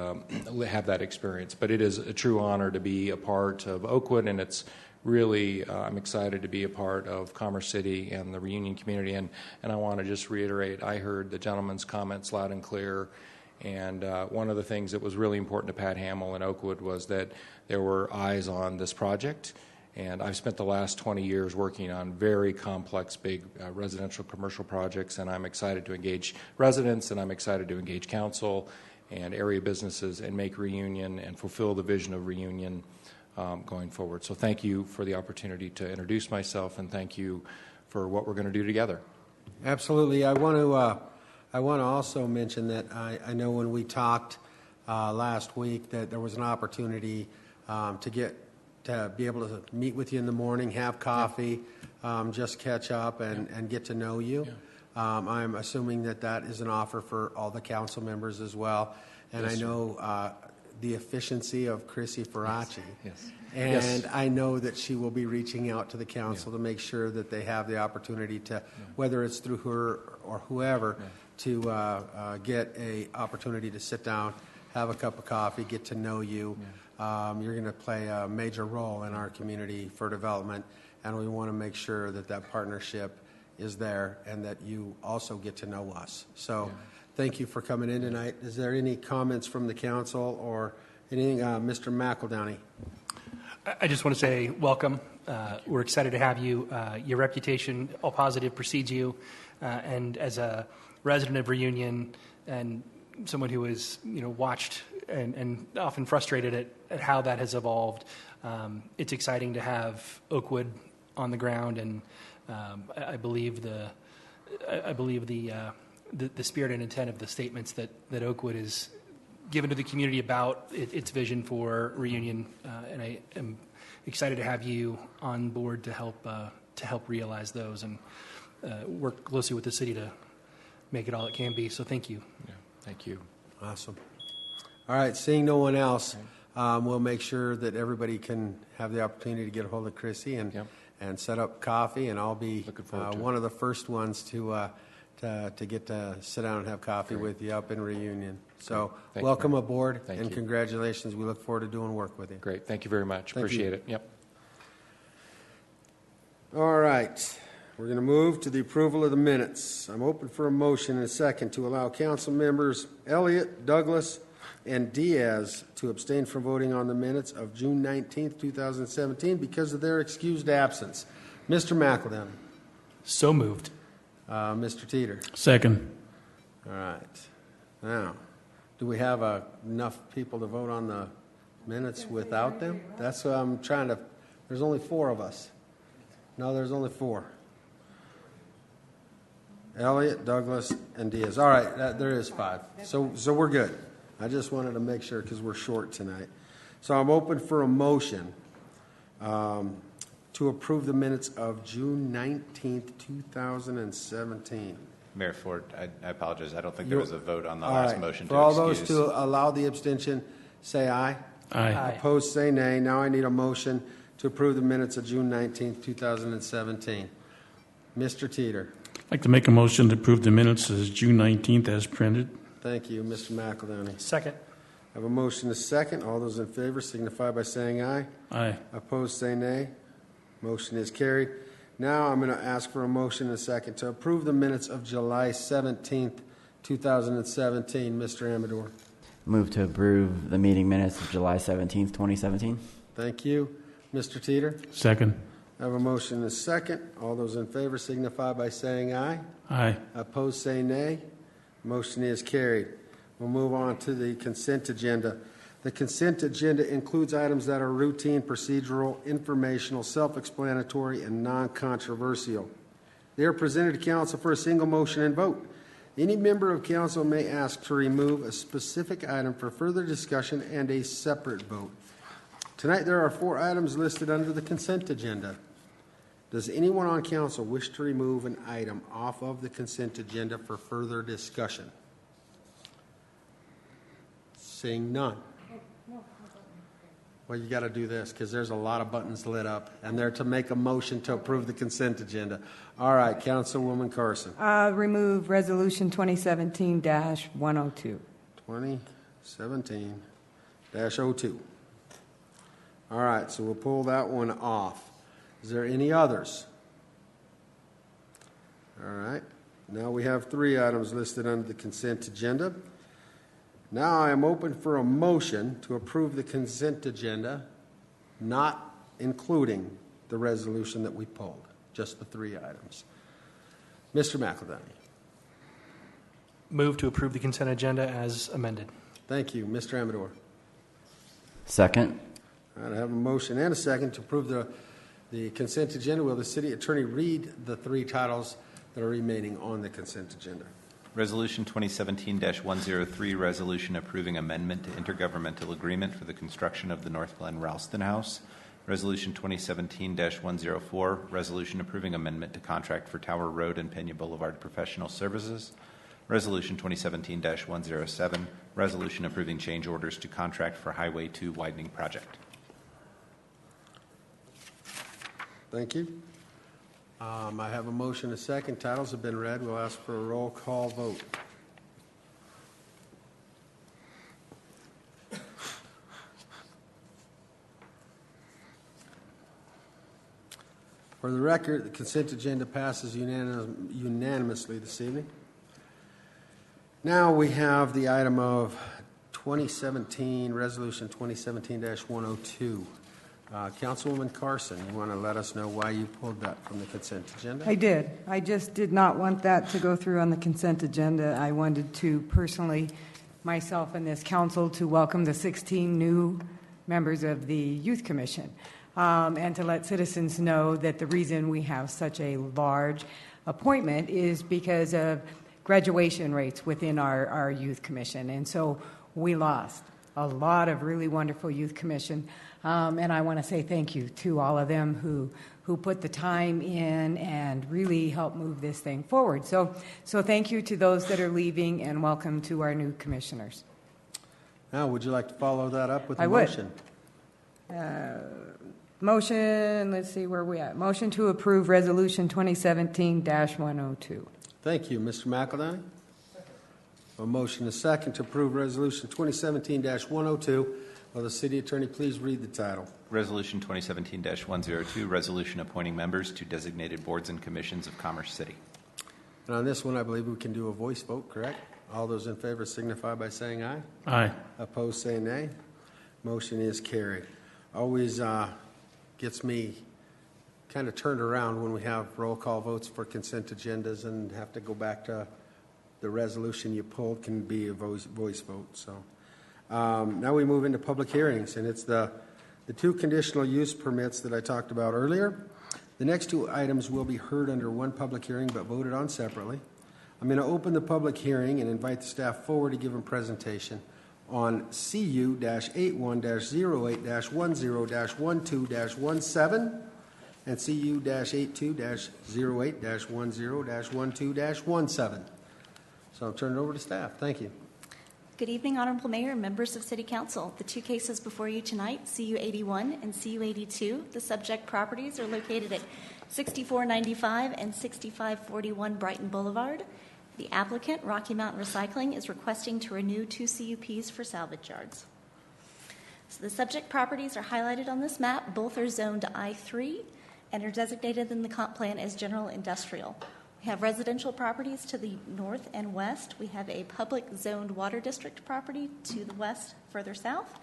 Speaker 9: have that experience. But it is a true honor to be a part of Oakwood, and it's really, I'm excited to be a part of Commerce City and the Reunion community. And I want to just reiterate, I heard the gentleman's comments loud and clear. And one of the things that was really important to Pat Hamill in Oakwood was that there were eyes on this project. And I've spent the last 20 years working on very complex, big residential commercial projects, and I'm excited to engage residents, and I'm excited to engage council and area businesses and make Reunion and fulfill the vision of Reunion going forward. So thank you for the opportunity to introduce myself, and thank you for what we're going to do together.
Speaker 5: Absolutely. I want to also mention that I know when we talked last week that there was an opportunity to be able to meet with you in the morning, have coffee, just catch up and get to know you. I'm assuming that is an offer for all the council members as well. And yes, I know the efficiency of Chrissy Faraci.
Speaker 9: Yes.
Speaker 5: And
Speaker 9: yes,
Speaker 5: I know that she will be reaching out to the council to make sure that they have the opportunity to, whether it's through her or whoever, to get a opportunity to sit down, have a cup of coffee, get to know you. You're going to play a major role in our community for development, and we want to make sure that that partnership is there and that you also get to know us. So thank you for coming in tonight. Is there any comments from the council or anything? Mr. McEldowney.
Speaker 6: I just want to say welcome. We're excited to have you. Your reputation, all positive, precedes you. And as a resident of Reunion and someone who has watched and often frustrated at how that has evolved, it's exciting to have Oakwood on the ground, and I believe the spirit and intent of the statements that Oakwood is given to the community about its vision for Reunion, and I am excited to have you on board to help realize those and work closely with the city to make it all it can be. So thank you.
Speaker 9: Yeah, thank you.
Speaker 5: Awesome. All right, seeing no one else, we'll make sure that everybody can have the opportunity to get a hold of Chrissy and set up coffee, and I'll be one of the first ones to get to sit down and have coffee with you up in Reunion. So welcome aboard, and congratulations. We look forward to doing work with you.
Speaker 9: Great. Thank you very much. Appreciate it. Yep.
Speaker 5: All right. We're going to move to the approval of the minutes. I'm open for a motion in a second to allow council members Elliott, Douglas, and Diaz to abstain from voting on the minutes of June 19th, 2017 because of their excused absence. Mr. McEldowney.
Speaker 6: So moved.
Speaker 5: Mr. Teeter.
Speaker 17: Second.
Speaker 5: All right. Now, do we have enough people to vote on the minutes without them? That's what I'm trying to. There's only 4 of us. No, there's only 4. Elliott, Douglas, and Diaz. All right, there is 5. So we're good. I just wanted to make sure because we're short tonight. So I'm open for a motion to approve the minutes of June 19th, 2017.
Speaker 8: Mayor Ford, I apologize. I don't think there was a vote on the last motion to
Speaker 5: For all
Speaker 8: excuse.
Speaker 5: those to allow the abstention, say aye.
Speaker 17: Aye.
Speaker 5: Opposed, say nay. Now I need a motion to approve the minutes of June 19th, 2017. Mr. Teeter.
Speaker 17: I'd like to make a motion to approve the minutes as June 19th as printed.
Speaker 5: Thank you. Mr. McEldowney.
Speaker 6: Second.
Speaker 5: I have a motion and a second. All those in favor signify by saying aye.
Speaker 17: Aye.
Speaker 5: Opposed, say nay. Motion is carried. Now I'm going to ask for a motion and a second to approve the minutes of July 17th, 2017. Mr. Amador.
Speaker 2: Move to approve the meeting minutes of July 17th, 2017.
Speaker 5: Thank you. Mr. Teeter.
Speaker 17: Second.
Speaker 5: I have a motion and a second. All those in favor signify by saying aye.
Speaker 17: Aye.
Speaker 5: Opposed, say nay. Motion is carried. We'll move on to the consent agenda. The consent agenda includes items that are routine, procedural, informational, self-explanatory, and non-controversial. They are presented to council for a single motion and vote. Any member of council may ask to remove a specific item for further discussion and a separate vote. Tonight there are 4 items listed under the consent agenda. Does anyone on council wish to remove an item off of the consent agenda for further discussion? Seeing none. Well, you got to do this because there's a lot of buttons lit up, and they're to make a motion to approve the consent agenda. All right, Councilwoman Carson.
Speaker 14: Remove Resolution 2017-102.
Speaker 5: 2017-02. All right, so we'll pull that one off. Is there any others? All right. Now we have 3 items listed under the consent agenda. Now I am open for a motion to approve the consent agenda, not including the resolution that we pulled, just the 3 items. Mr. McEldowney.
Speaker 6: Move to approve the consent agenda as amended.
Speaker 5: Thank you. Mr. Amador.
Speaker 2: Second.
Speaker 5: All right, I have a motion and a second to approve the consent agenda. Will the city attorney read the 3 titles that are remaining on the consent agenda?
Speaker 8: Resolution 2017-103, resolution approving amendment to intergovernmental agreement for the construction of the North Glen Ralston House. Resolution 2017-104, resolution approving amendment to contract for Tower Road and Pena Boulevard professional services. Resolution 2017-107, resolution approving change orders to contract for Highway 2 widening project.
Speaker 5: Thank you. I have a motion, a second. Titles have been read. We'll ask for a roll call vote. For the record, the consent agenda passes unanimously this evening. Now we have the item of 2017, Resolution 2017-102. Councilwoman Carson, you want to let us know why you pulled that from the consent agenda?
Speaker 14: I did. I just did not want that to go through on the consent agenda. I wanted to personally, myself and this council, to welcome the 16 new members of the Youth Commission and to let citizens know that the reason we have such a large appointment is because of graduation rates within our Youth Commission. And so we lost a lot of really wonderful Youth Commission. And I want to say thank you to all of them who put the time in and really helped move this thing forward. So thank you to those that are leaving, and welcome to our new commissioners.
Speaker 5: Now, would you like to follow that up with a motion?
Speaker 14: Motion, let's see where we at. Motion to approve Resolution 2017-102.
Speaker 5: Thank you. Mr. McEldowney? A motion, a second to approve Resolution 2017-102. Will the city attorney please read the title?
Speaker 8: Resolution 2017-102, resolution appointing members to designated boards and commissions of Commerce City.
Speaker 5: And on this one, I believe we can do a voice vote, correct? All those in favor signify by saying aye.
Speaker 17: Aye.
Speaker 5: Opposed, say nay. Motion is carried. Always gets me kind of turned around when we have roll call votes for consent agendas and have to go back to the resolution you pulled can be a voice vote. So now we move into public hearings, and it's the 2 conditional use permits that I talked about earlier. The next 2 items will be heard under one public hearing but voted on separately. I'm going to open the public hearing and invite the staff forward to give a presentation on CU-81-08-10-12-17 and CU-82-08-10-12-17. So I'll turn it over to staff. Thank you.
Speaker 18: Good evening, Honorable Mayor and members of City Council. The 2 cases before you tonight, CU-81 and CU-82, the subject properties are located at 6495 and 6541 Brighton Boulevard. The applicant, Rocky Mountain Recycling, is requesting to renew 2 CUPs for salvage yards. So the subject properties are highlighted on this map. Both are zoned I3 and are designated in the comp plan as general industrial. We have residential properties to the north and west. We have a public zoned water district property to the west, further south.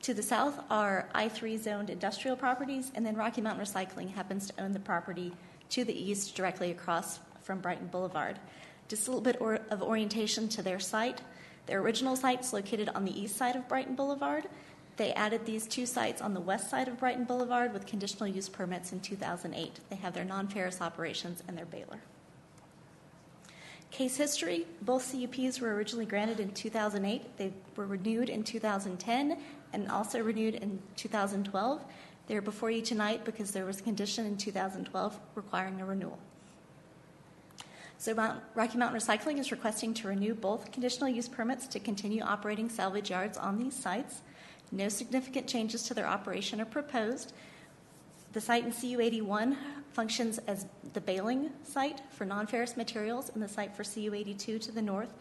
Speaker 18: To the south are I3 zoned industrial properties, and then Rocky Mountain Recycling happens to own the property to the east, directly across from Brighton Boulevard. Just a little bit of orientation to their site. Their original site's located on the east side of Brighton Boulevard. They added these 2 sites on the west side of Brighton Boulevard with conditional use permits in 2008. They have their non-ferrous operations and their baler. Case history, both CUPs were originally granted in 2008. They were renewed in 2010 and also renewed in 2012. They're before you tonight because there was a condition in 2012 requiring a renewal. So Rocky Mountain Recycling is requesting to renew both conditional use permits to continue operating salvage yards on these sites. No significant changes to their operation are proposed. The site in CU81 functions as the baling site for non-ferrous materials, and the site for CU82 to the north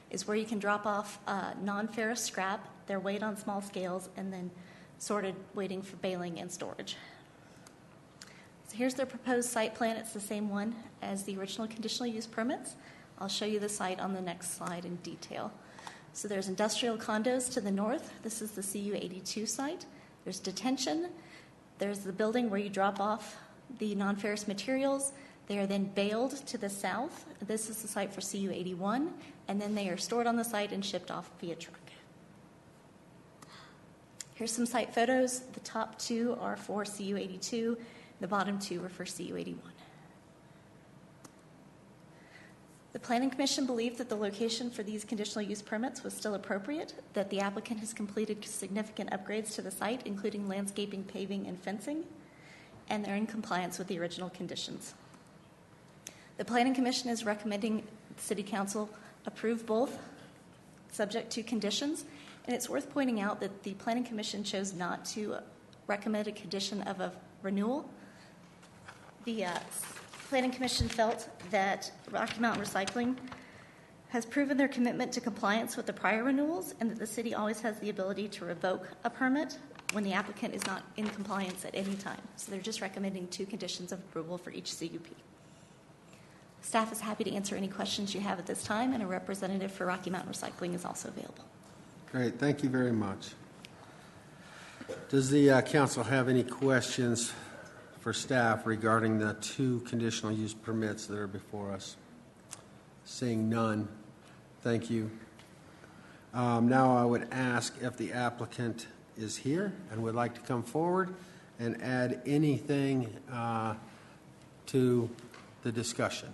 Speaker 18: is where you can drop off non-ferrous scrap. They're weighed on small scales and then sorted, waiting for baling and storage. So here's their proposed site plan. It's the same one as the original conditional use permits. I'll show you the site on the next slide in detail. So there's industrial condos to the north. This is the CU82 site. There's detention. There's the building where you drop off the non-ferrous materials. They are then baled to the south. This is the site for CU81, and then they are stored on the site and shipped off via truck. Here's some site photos. The top 2 are for CU82. The bottom 2 are for CU81. The Planning Commission believed that the location for these conditional use permits was still appropriate, that the applicant has completed significant upgrades to the site, including landscaping, paving, and fencing, and they're in compliance with the original conditions. The Planning Commission is recommending the City Council approve both, subject to conditions, and it's worth pointing out that the Planning Commission chose not to recommend a condition of a renewal. The Planning Commission felt that Rocky Mountain Recycling has proven their commitment to compliance with the prior renewals, and that the city always has the ability to revoke a permit when the applicant is not in compliance at any time. So they're just recommending 2 conditions of approval for each CUP. Staff is happy to answer any questions you have at this time, and a representative for Rocky Mountain Recycling is also available.
Speaker 5: Great, thank you very much. Does the council have any questions for staff regarding the 2 conditional use permits that are before us? Seeing none, thank you. Now I would ask if the applicant is here and would like to come forward and add anything to the discussion.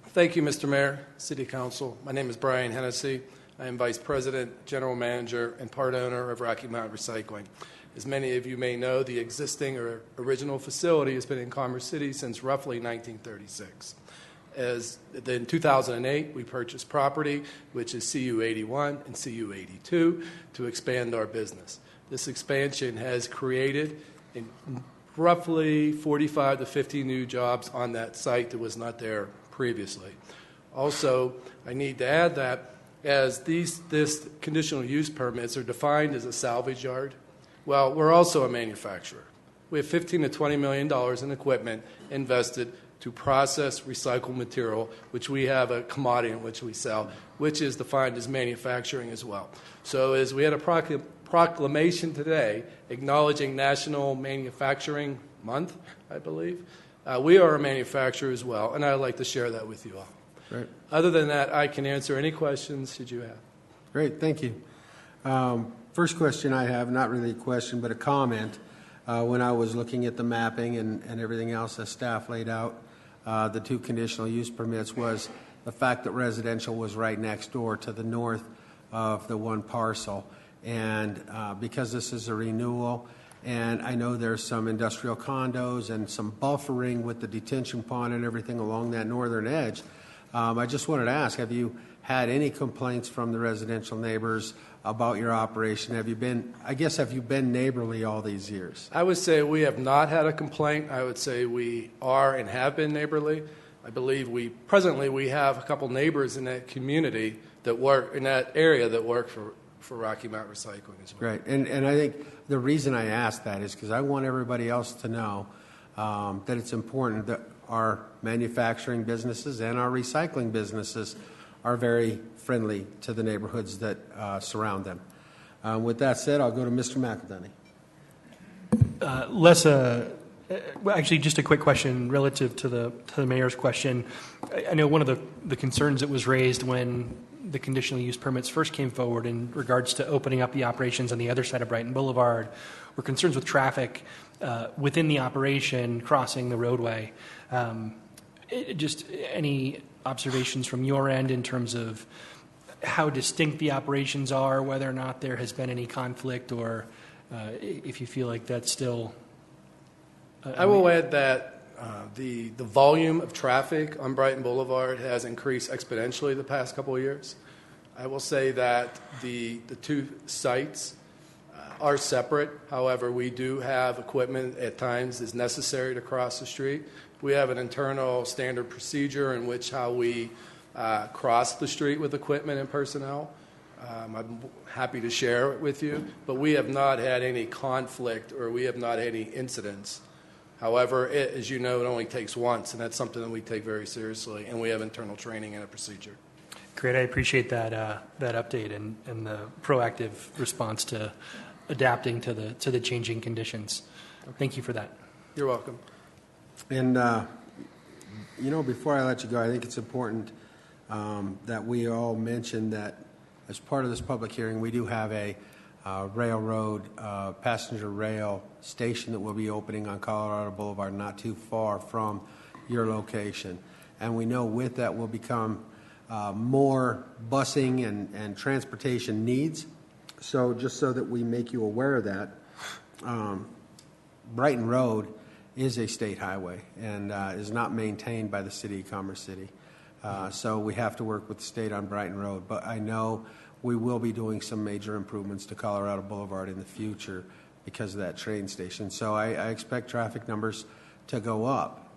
Speaker 19: Thank you, Mr. Mayor, City Council. My name is Brian Hennessy. I am Vice President, General Manager, and part owner of Rocky Mountain Recycling. As many of you may know, the existing or original facility has been in Commerce City since roughly 1936. In 2008, we purchased property, which is CU81 and CU82, to expand our business. This expansion has created roughly 45 to 50 new jobs on that site that was not there previously. Also, I need to add that as this conditional use permits are defined as a salvage yard, well, we're also a manufacturer. We have $15 to $20 million in equipment invested to process recycled material, which we have a commodity in which we sell, which is defined as manufacturing as well. So as we had a proclamation today acknowledging National Manufacturing Month, I believe, we are a manufacturer as well, and I'd like to share that with you all.
Speaker 5: Great.
Speaker 19: Other than that, I can answer any questions that you have.
Speaker 5: Great, thank you. First question I have, not really a question, but a comment. When I was looking at the mapping and everything else that staff laid out, the 2 conditional use permits was the fact that residential was right next door to the north of the one parcel. And because this is a renewal, and I know there's some industrial condos and some buffering with the detention pond and everything along that northern edge, I just wanted to ask, have you had any complaints from the residential neighbors about your operation? Have you been neighborly all these years?
Speaker 19: I would say we have not had a complaint. I would say we are and have been neighborly. I believe presently we have a couple neighbors in that community that work in that area that work for Rocky Mount Recycling as well.
Speaker 5: Right, and I think the reason I ask that is because I want everybody else to know that it's important that our manufacturing businesses and our recycling businesses are very friendly to the neighborhoods that surround them. With that said, I'll go to Mr. McElhenney.
Speaker 6: Well, actually, just a quick question relative to the mayor's question. I know one of the concerns that was raised when the conditional use permits first came forward in regards to opening up the operations on the other side of Brighton Boulevard were concerns with traffic within the operation crossing the roadway. Just any observations from your end in terms of how distinct the operations are, whether or not there has been any conflict, or if you feel like that's still...
Speaker 19: I will add that the volume of traffic on Brighton Boulevard has increased exponentially the past couple of years. I will say that the two sites are separate. However, we do have equipment at times that's necessary to cross the street. We have an internal standard procedure in which how we cross the street with equipment and personnel. I'm happy to share it with you, but we have not had any conflict or we have not had any incidents. However, as you know, it only takes once, and that's something that we take very seriously, and we have internal training and a procedure.
Speaker 6: Great. I appreciate that update and the proactive response to adapting to the changing conditions. Thank you for that.
Speaker 19: You're welcome.
Speaker 5: And, before I let you go, I think it's important that we all mention that as part of this public hearing, we do have a railroad passenger rail station that will be opening on Colorado Boulevard not too far from your location. And we know with that will become more busing and transportation needs. So just so that we make you aware of that, Brighton Road is a state highway and is not maintained by the city of Commerce City. So we have to work with the state on Brighton Road. But I know we will be doing some major improvements to Colorado Boulevard in the future because of that train station. So I expect traffic numbers to go up,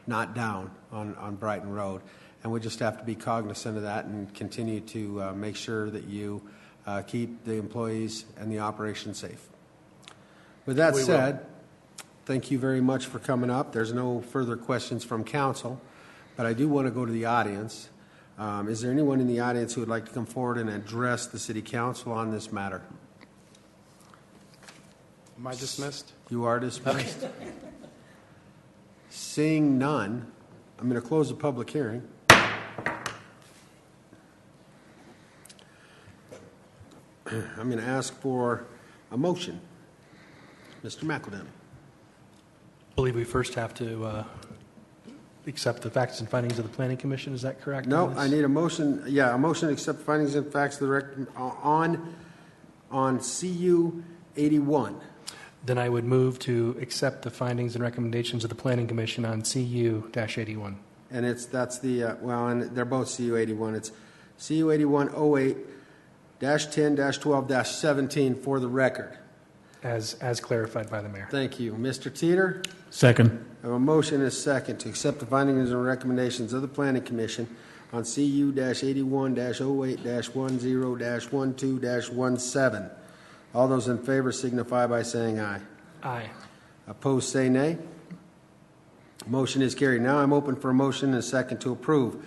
Speaker 5: not down on Brighton Road. And we just have to be cognizant of that and continue to make sure that you keep the employees and the operation safe. With that said, thank you very much for coming up. There's no further questions from council, but I do want to go to the audience. Is there anyone in the audience who would like to come forward and address the City Council on this matter?
Speaker 19: Am I dismissed?
Speaker 5: You are dismissed. Okay. Seeing none, I'm going to close the public hearing. I'm going to ask for a motion. Mr. McElhenney.
Speaker 6: I believe we first have to accept the facts and findings of the Planning Commission. Is that correct?
Speaker 5: No, I need a motion. Yeah, a motion to accept findings and facts of the on CU 81.
Speaker 6: Then I would move to accept the findings and recommendations of the Planning Commission on CU-81.
Speaker 5: And and they're both CU 81. It's CU 8108-10-12-17 for the record.
Speaker 6: As clarified by the mayor.
Speaker 5: Thank you. Mr. Teeter?
Speaker 17: Second.
Speaker 5: I have a motion and a second to accept the findings and recommendations of the Planning Commission on CU-81-08-10-12-17. All those in favor signify by saying aye.
Speaker 6: Aye.
Speaker 5: Opposed, say nay. Motion is carried. Now I'm open for a motion and a second to approve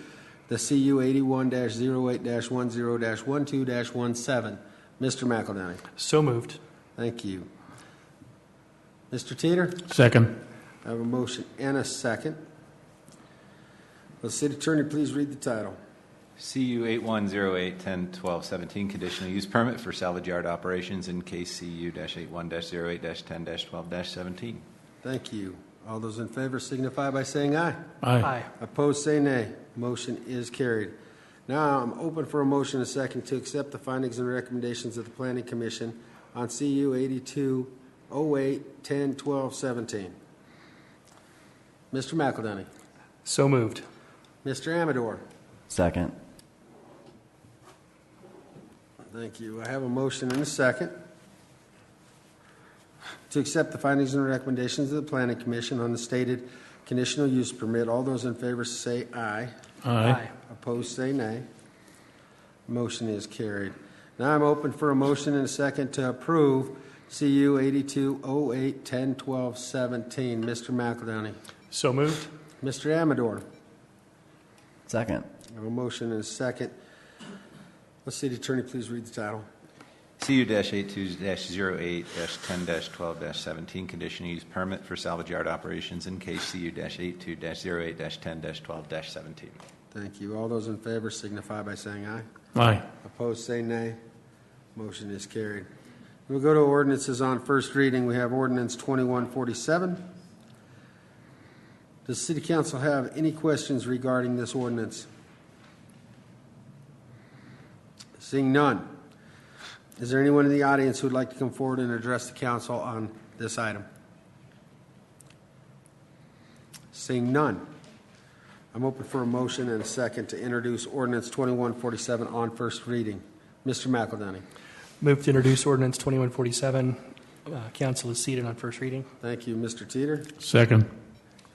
Speaker 5: the CU 81-08-10-12-17. Mr. McElhenney.
Speaker 6: So moved.
Speaker 5: Thank you. Mr. Teeter?
Speaker 17: Second.
Speaker 5: I have a motion and a second. Will the City Attorney please read the title?
Speaker 8: CU 8108-10-12-17 conditional use permit for salvage yard operations in case CU-81-08-10-12-17.
Speaker 5: Thank you. All those in favor signify by saying aye.
Speaker 17: Aye.
Speaker 6: Aye.
Speaker 5: Opposed, say nay. Motion is carried. Now I'm open for a motion and a second to accept the findings and recommendations of the Planning Commission on CU 82-08-10-12-17. Mr. McElhenney.
Speaker 6: So moved.
Speaker 5: Mr. Amador.
Speaker 2: Second.
Speaker 5: Thank you. I have a motion and a second to accept the findings and recommendations of the Planning Commission on the stated conditional use permit. All those in favor say aye.
Speaker 17: Aye.
Speaker 5: Opposed, say nay. Motion is carried. Now I'm open for a motion and a second to approve CU 8208 10 12 17. Mr. McEldowney.
Speaker 6: So moved.
Speaker 5: Mr. Amador.
Speaker 2: Second.
Speaker 5: I have a motion and a second. Will City Attorney please read the title?
Speaker 8: CU-82-08-10-12-17, conditional use permit for salvage yard operations in case CU-82-08-10-12-17.
Speaker 5: Thank you. All those in favor signify by saying aye.
Speaker 17: Aye.
Speaker 5: Opposed, say nay. Motion is carried. We'll go to ordinances on first reading. We have ordinance 2147. Does City Council have any questions regarding this ordinance? Seeing none. Is there anyone in the audience who would like to come forward and address the council on this item? Seeing none. I'm open for a motion and a second to introduce ordinance 2147 on first reading. Mr. McEldowney.
Speaker 6: Move to introduce ordinance 2147. Council is seated on first reading.
Speaker 5: Thank you. Mr. Teeter.
Speaker 17: Second.
Speaker 5: I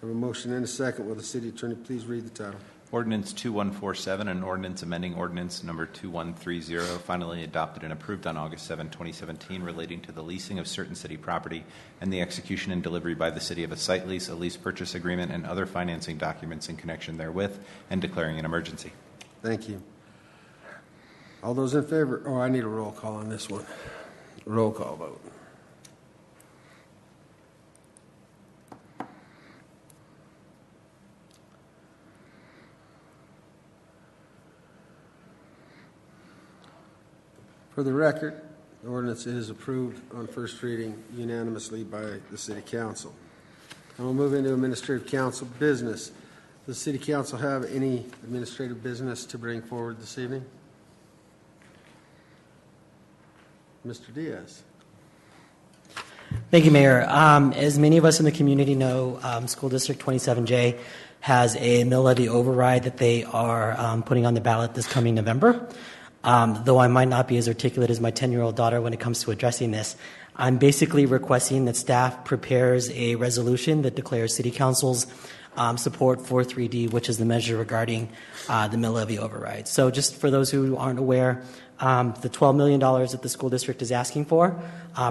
Speaker 5: have a motion and a second. Will the City Attorney please read the title?
Speaker 8: Ordinance 2147, an ordinance amending ordinance number 2130, finally adopted and approved on August 7, 2017, relating to the leasing of certain city property and the execution and delivery by the city of a site lease, a lease purchase agreement, and other financing documents in connection therewith, and declaring an emergency.
Speaker 5: Thank you. All those in favor? Oh, I need a roll call on this one. Roll call vote. For the record, the ordinance is approved on first reading unanimously by the City Council. And we'll move into Administrative Council business. Does the City Council have any administrative business to bring forward this evening? Mr. Diaz.
Speaker 20: Thank you, Mayor. As many of us in the community know, School District 27J has a mill levy override that they are putting on the ballot this coming November. Though I might not be as articulate as my 10-year-old daughter when it comes to addressing this, I'm basically requesting that staff prepares a resolution that declares City Council's support for 3D, which is the measure regarding the mill levy override. So just for those who aren't aware, the $12 million that the school district is asking for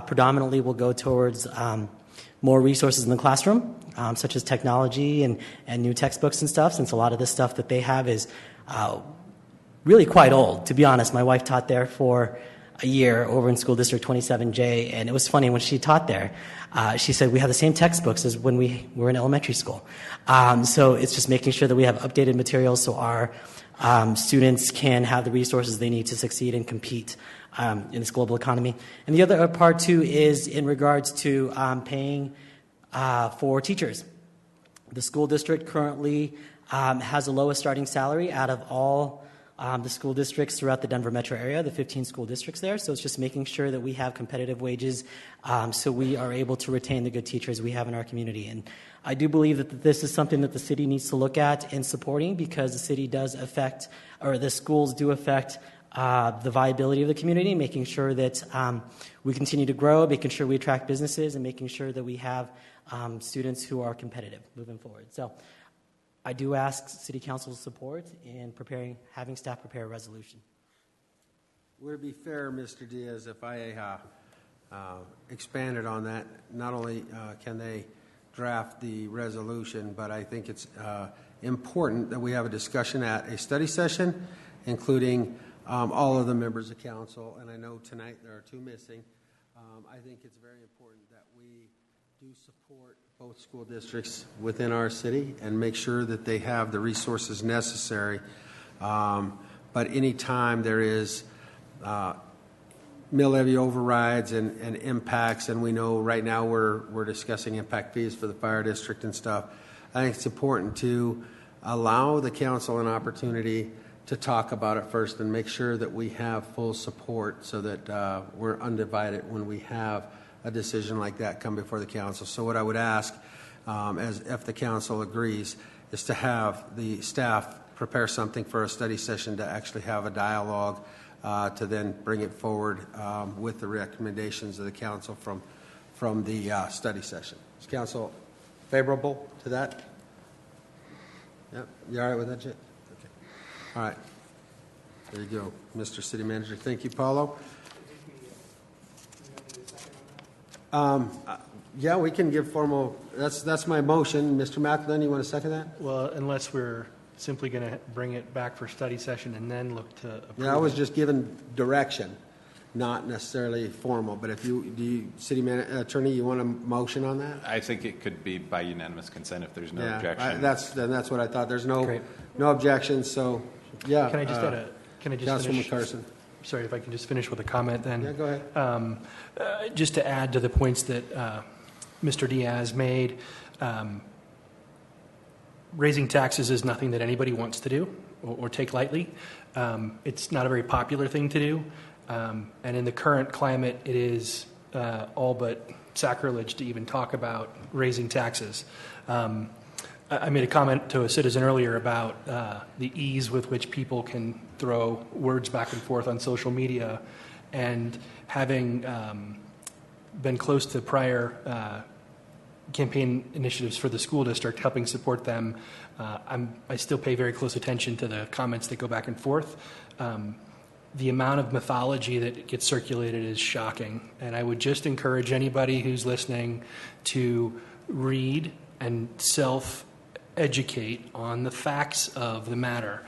Speaker 20: predominantly will go towards more resources in the classroom, such as technology and new textbooks and stuff, since a lot of the stuff that they have is really quite old. To be honest, my wife taught there for a year over in School District 27J, and it was funny when she taught there. She said we have the same textbooks as when we were in elementary school. So it's just making sure that we have updated materials so our students can have the resources they need to succeed and compete in this global economy. And the other part, too, is in regards to paying for teachers. The school district currently has the lowest starting salary out of all the school districts throughout the Denver metro area, the 15 school districts there. So it's just making sure that we have competitive wages so we are able to retain the good teachers we have in our community. And I do believe that this is something that the city needs to look at in supporting, because the city does affect, or the schools do affect the viability of the community, making sure that we continue to grow, making sure we attract businesses, and making sure that we have students who are competitive moving forward. So I do ask City Council's support in having staff prepare a resolution.
Speaker 5: Would it be fair, Mr. Diaz, if I expanded on that? Not only can they draft the resolution, but I think it's important that we have a discussion at a study session, including all of the members of council. And I know tonight there are two missing. I think it's very important that we do support both school districts within our city and make sure that they have the resources necessary. But anytime there is mill levy overrides and impacts, and we know right now we're discussing impact fees for the fire district and stuff, I think it's important to allow the council an opportunity to talk about it first and make sure that we have full support so that we're undivided when we have a decision like that come before the council. So what I would ask, as if the council agrees, is to have the staff prepare something for a study session to actually have a dialogue to then bring it forward with the recommendations of the council from the study session. Is council favorable to that? Yep. You all right with that, Jay? Okay. All right. There you go, Mr. City Manager. Thank you, Paulo. Yeah, we can give formal. That's my motion. Mr. McElhenney, you want to second that?
Speaker 6: Well, unless we're simply going to bring it back for study session and then look to approve.
Speaker 5: Yeah, I was
Speaker 6: it.
Speaker 5: just given direction, not necessarily formal. But if City Attorney, you want a motion on that?
Speaker 8: I think it could be by unanimous consent if there's no objection.
Speaker 5: That's what I thought. There's no objections. So, yeah.
Speaker 6: Can I just add
Speaker 5: Councilman
Speaker 6: finish?
Speaker 5: Carson.
Speaker 6: Sorry, if I can just finish with a comment then.
Speaker 5: Yeah, go ahead.
Speaker 6: Just to add to the points that Mr. Diaz made, raising taxes is nothing that anybody wants to do or take lightly. It's not a very popular thing to do. And in the current climate, it is all but sacrilege to even talk about raising taxes. I made a comment to a citizen earlier about the ease with which people can throw words back and forth on social media, and having been close to prior campaign initiatives for the school district, helping support them, I still pay very close attention to the comments that go back and forth. The amount of mythology that gets circulated is shocking, and I would just encourage anybody who's listening to read and self-educate on the facts of the matter.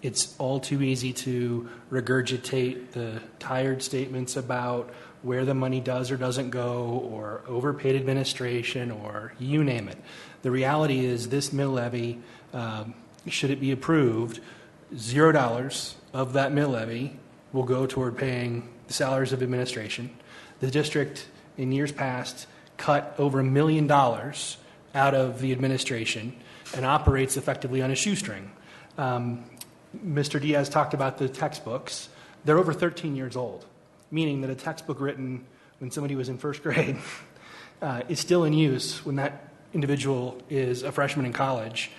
Speaker 6: It's all too easy to regurgitate the tired statements about where the money does or doesn't go, or overpaid administration, or you name it. The reality is this mill levy, should it be approved, $0 of that mill levy will go toward paying the salaries of administration. The district, in years past, cut over $1 million out of the administration and operates effectively on a shoestring. Mr. Diaz talked about the textbooks. They're over 13 years old, meaning that a textbook written when somebody was in first grade is still in use when that individual is a freshman in college.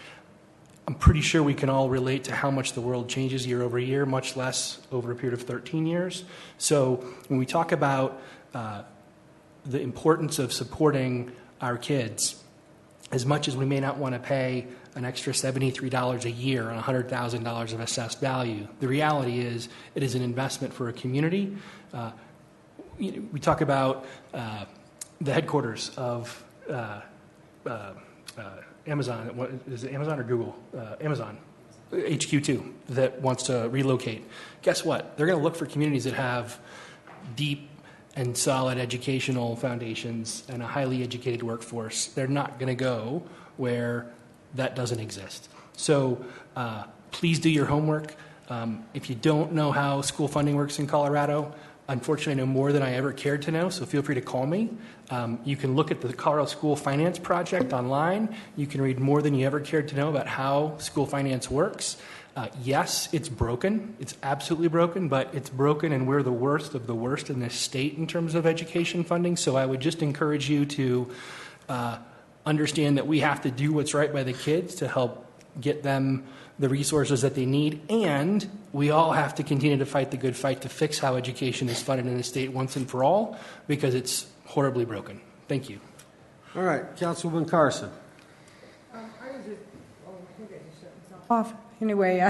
Speaker 6: I'm pretty sure we can all relate to how much the world changes year over year, much less over a period of 13 years. So when we talk about the importance of supporting our kids, as much as we may not want to pay an extra $73 a year on $100,000 of assessed value, the reality is it is an investment for a community. We talk about the headquarters of Amazon. What, is it Amazon or Google? Amazon, HQ2, that wants to relocate. Guess what? They're going to look for communities that have deep and solid educational foundations and a highly educated workforce. They're not going to go where that doesn't exist. So please do your homework. If you don't know how school funding works in Colorado, unfortunately, I know more than I ever cared to know, so feel free to call me. You can look at the Colorado School Finance Project online. You can read more than you ever cared to know about how school finance works. Yes, it's broken. It's absolutely broken, but it's broken, and we're the worst of the worst in this state in terms of education funding. So I would just encourage you to understand that we have to do what's right by the kids to help get them the resources that they need, and we all have to continue to fight the good fight to fix how education is funded in the state once and for all, because horribly broken. Thank you.
Speaker 5: All right, Councilwoman Carson.
Speaker 14: Off. Anyway,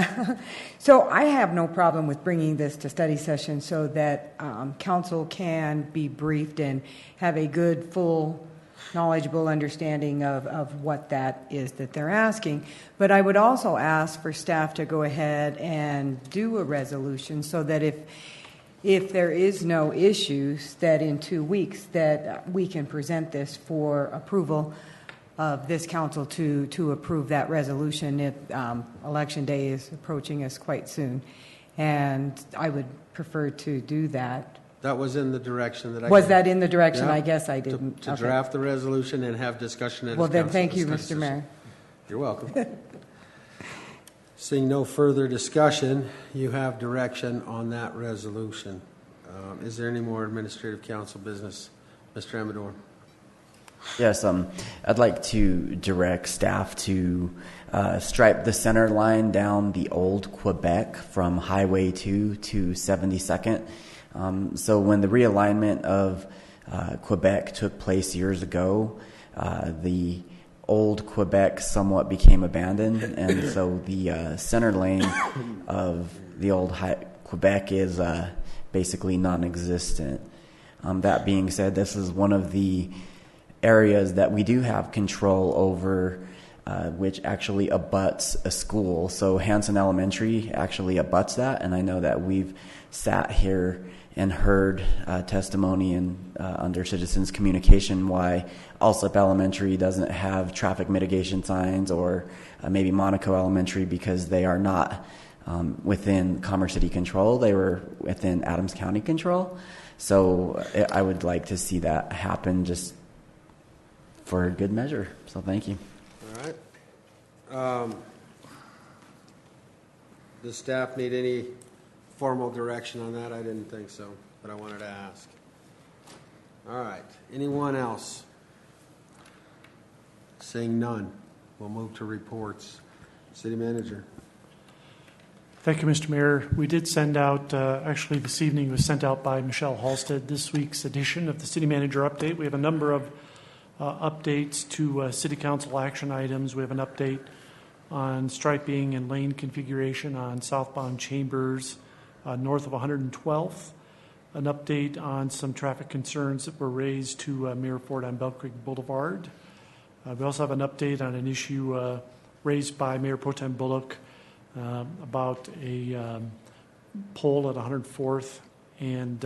Speaker 14: so I have no problem with bringing this to study session so that council can be briefed and have a good, full, knowledgeable understanding of what that is that they're asking. But I would also ask for staff to go ahead and do a resolution so that if there is no issues, that in 2 weeks that we can present this for approval of this council to approve that resolution. Election day is approaching us quite soon, and I would prefer to do that.
Speaker 5: That was in the direction that I
Speaker 14: was
Speaker 5: gave.
Speaker 14: that in the direction?
Speaker 5: Yeah.
Speaker 14: I guess I didn't.
Speaker 5: To draft the resolution and have discussion at
Speaker 14: well, then,
Speaker 5: council
Speaker 14: thank you,
Speaker 5: discussion.
Speaker 14: Mr. Mayor.
Speaker 5: You're welcome. Seeing no further discussion, you have direction on that resolution. Is there any more administrative council business, Mr. Amador?
Speaker 2: Yes, I'd like to direct staff to stripe the center line down the old Quebec from Highway 2 to 72nd. So when the realignment of Quebec took place years ago, the old Quebec somewhat became abandoned, and so the center lane of the old Quebec is basically non-existent. That being said, this is one of the areas that we do have control over, which actually abuts a school. So Hanson Elementary actually abuts that, and I know that we've sat here and heard testimony and under citizens communication why Alsip Elementary doesn't have traffic mitigation signs, or maybe Monaco Elementary, because they are not within Commerce City control. They were within Adams County control. So I would like to see that happen just for good measure. So thank you.
Speaker 5: All right. Does staff need any formal direction on that? I didn't think so, but I wanted to ask. All right. Anyone else? Seeing none, we'll move to reports. City Manager.
Speaker 17: Thank you, Mr. Mayor. We did send out, actually this evening it was sent out by Michelle Halstead, this week's edition of the City Manager Update. We have a number of updates to City Council action items. We have an update on striping and lane configuration on southbound Chambers north of 112th, an update on some traffic concerns that were raised to Mayor Ford on Bell Creek Boulevard. We also have an update on an issue raised by Mayor Pro Tem Bullock about a pole at 104th and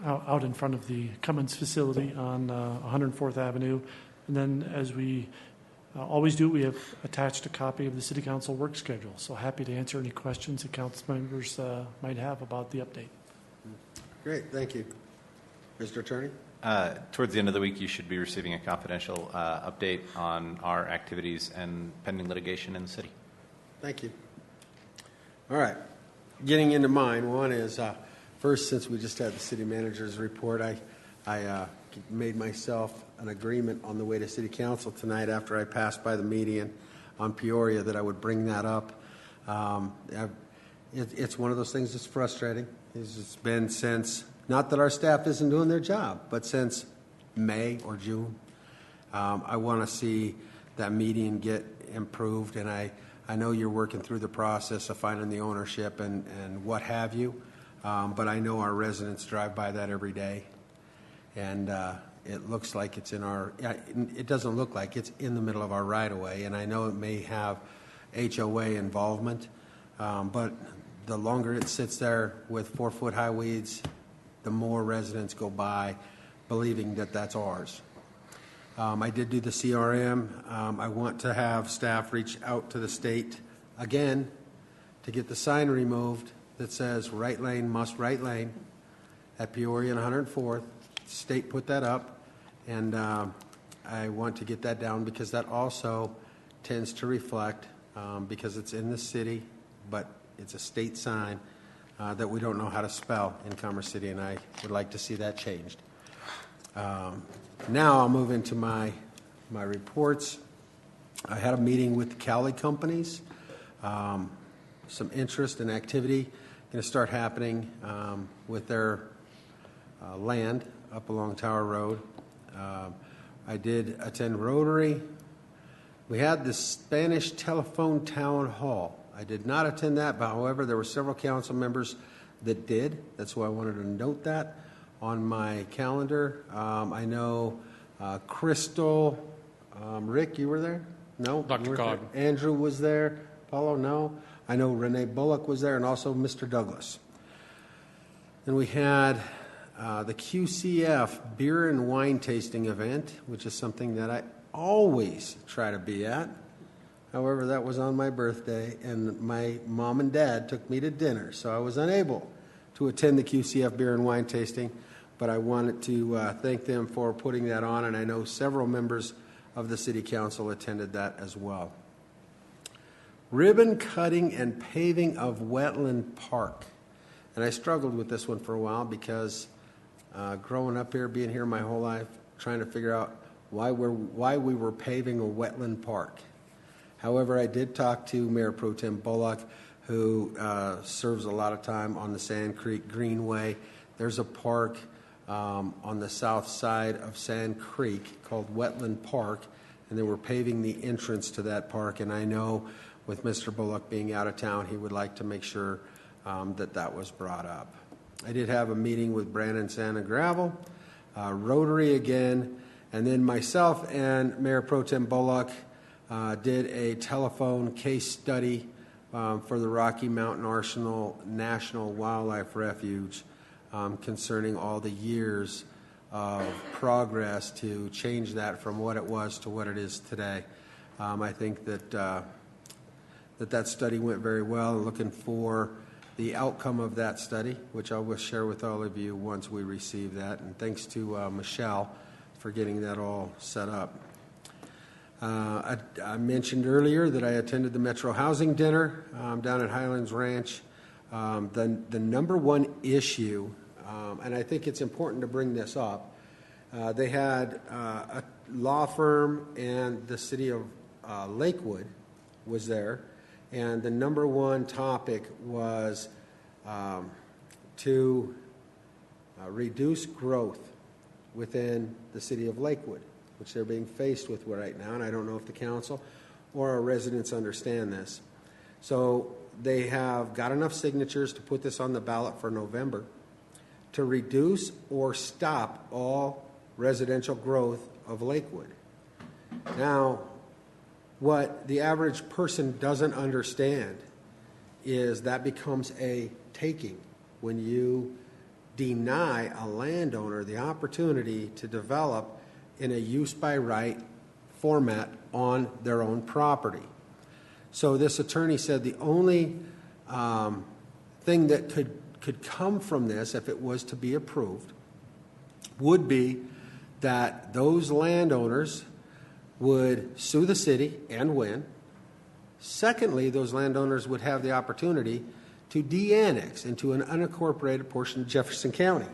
Speaker 17: out in front of the Cummins facility on 104th Avenue. And then, as we always do, we have attached a copy of the City Council work schedule. So happy to answer any questions that council members might have about the update.
Speaker 5: Great, thank you. Mr. Attorney?
Speaker 8: Towards the end of the week, you should be receiving a confidential update on our activities and pending litigation in the city.
Speaker 5: Thank you. All right. Getting into mine, one is, first, since we just had the city manager's report, I made myself an agreement on the way to city council tonight after I passed by the median on Peoria that I would bring that up. It's one of those things that's frustrating. It's been since, not that our staff isn't doing their job, but since May or June. I want to see that median get improved, and I know you're working through the process of finding the ownership and what have you, but I know our residents drive by that every day, and it looks like it's in our, it doesn't look like it's in the middle of our right-of-way, and I know it may have HOA involvement, but the longer it sits there with 4-foot-high weeds, the more residents go by believing that that's ours. I did do the CRM. I want to have staff reach out to the state again to get the sign removed that says right lane must right lane at Peoria and 104th. The state put that up, and I want to get that down because that also tends to reflect, because it's in the city, but it's a state sign that we don't know how to spell in Commerce City, and I would like to see that changed. Now I'll move into my reports. I had a meeting with the Cali companies. Some interest and activity going to start happening with their land up along Tower Road. I did attend Rotary. We had the Spanish Telephone Town Hall. I did not attend that, but however, there were several council members that did. That's why I wanted to note that on my calendar. I know Crystal, Rick, you were there? No?
Speaker 9: Dr. Cobb.
Speaker 5: Andrew was there. Paulo, no. I know Renee Bullock was there, and also Mr. Douglas. Then we had the QCF beer and wine tasting event, which is something that I always try to be at. However, that was on my birthday, and my mom and dad took me to dinner, so I was unable to attend the QCF beer and wine tasting, but I wanted to thank them for putting that on, and I know several members of the City Council attended that as well. Ribbon cutting and paving of Wetland Park. And I struggled with this one for a while because growing up here, being here my whole life, trying to figure out why we were paving a wetland park. However, I did talk to Mayor Pro Tem Bullock, who serves a lot of time on the Sand Creek Greenway. There's a park on the south side of Sand Creek called Wetland Park, and they were paving the entrance to that park. And I know with Mr. Bullock being out of town, he would like to make sure that was brought up. I did have a meeting with Brandon Sand and Gravel, Rotary again, and then myself and Mayor Pro Tem Bullock did a telephone case study for the Rocky Mountain Arsenal National Wildlife Refuge concerning all the years of progress to change that from what it was to what it is today. I think that study went very well. I'm looking for the outcome of that study, which I will share with all of you once we receive that. And thanks to Michelle for getting that all set up. I mentioned earlier that I attended the Metro Housing Dinner down at Highlands Ranch. The number one issue, and I think it's important to bring this up, they had a law firm and the city of Lakewood was there, and the number one topic was to reduce growth within the city of Lakewood, which they're being faced with right now, and I don't know if the council or our residents understand this. So they have got enough signatures to put this on the ballot for November to reduce or stop all residential growth of Lakewood. Now, what the average person doesn't understand is that becomes a taking when you deny a landowner the opportunity to develop in a use by right format on their own property. So this attorney said the only thing that could come from this, if it was to be approved, would be that those landowners would sue the city and win. Secondly, those landowners would have the opportunity to de-annex into an unincorporated portion of Jefferson County.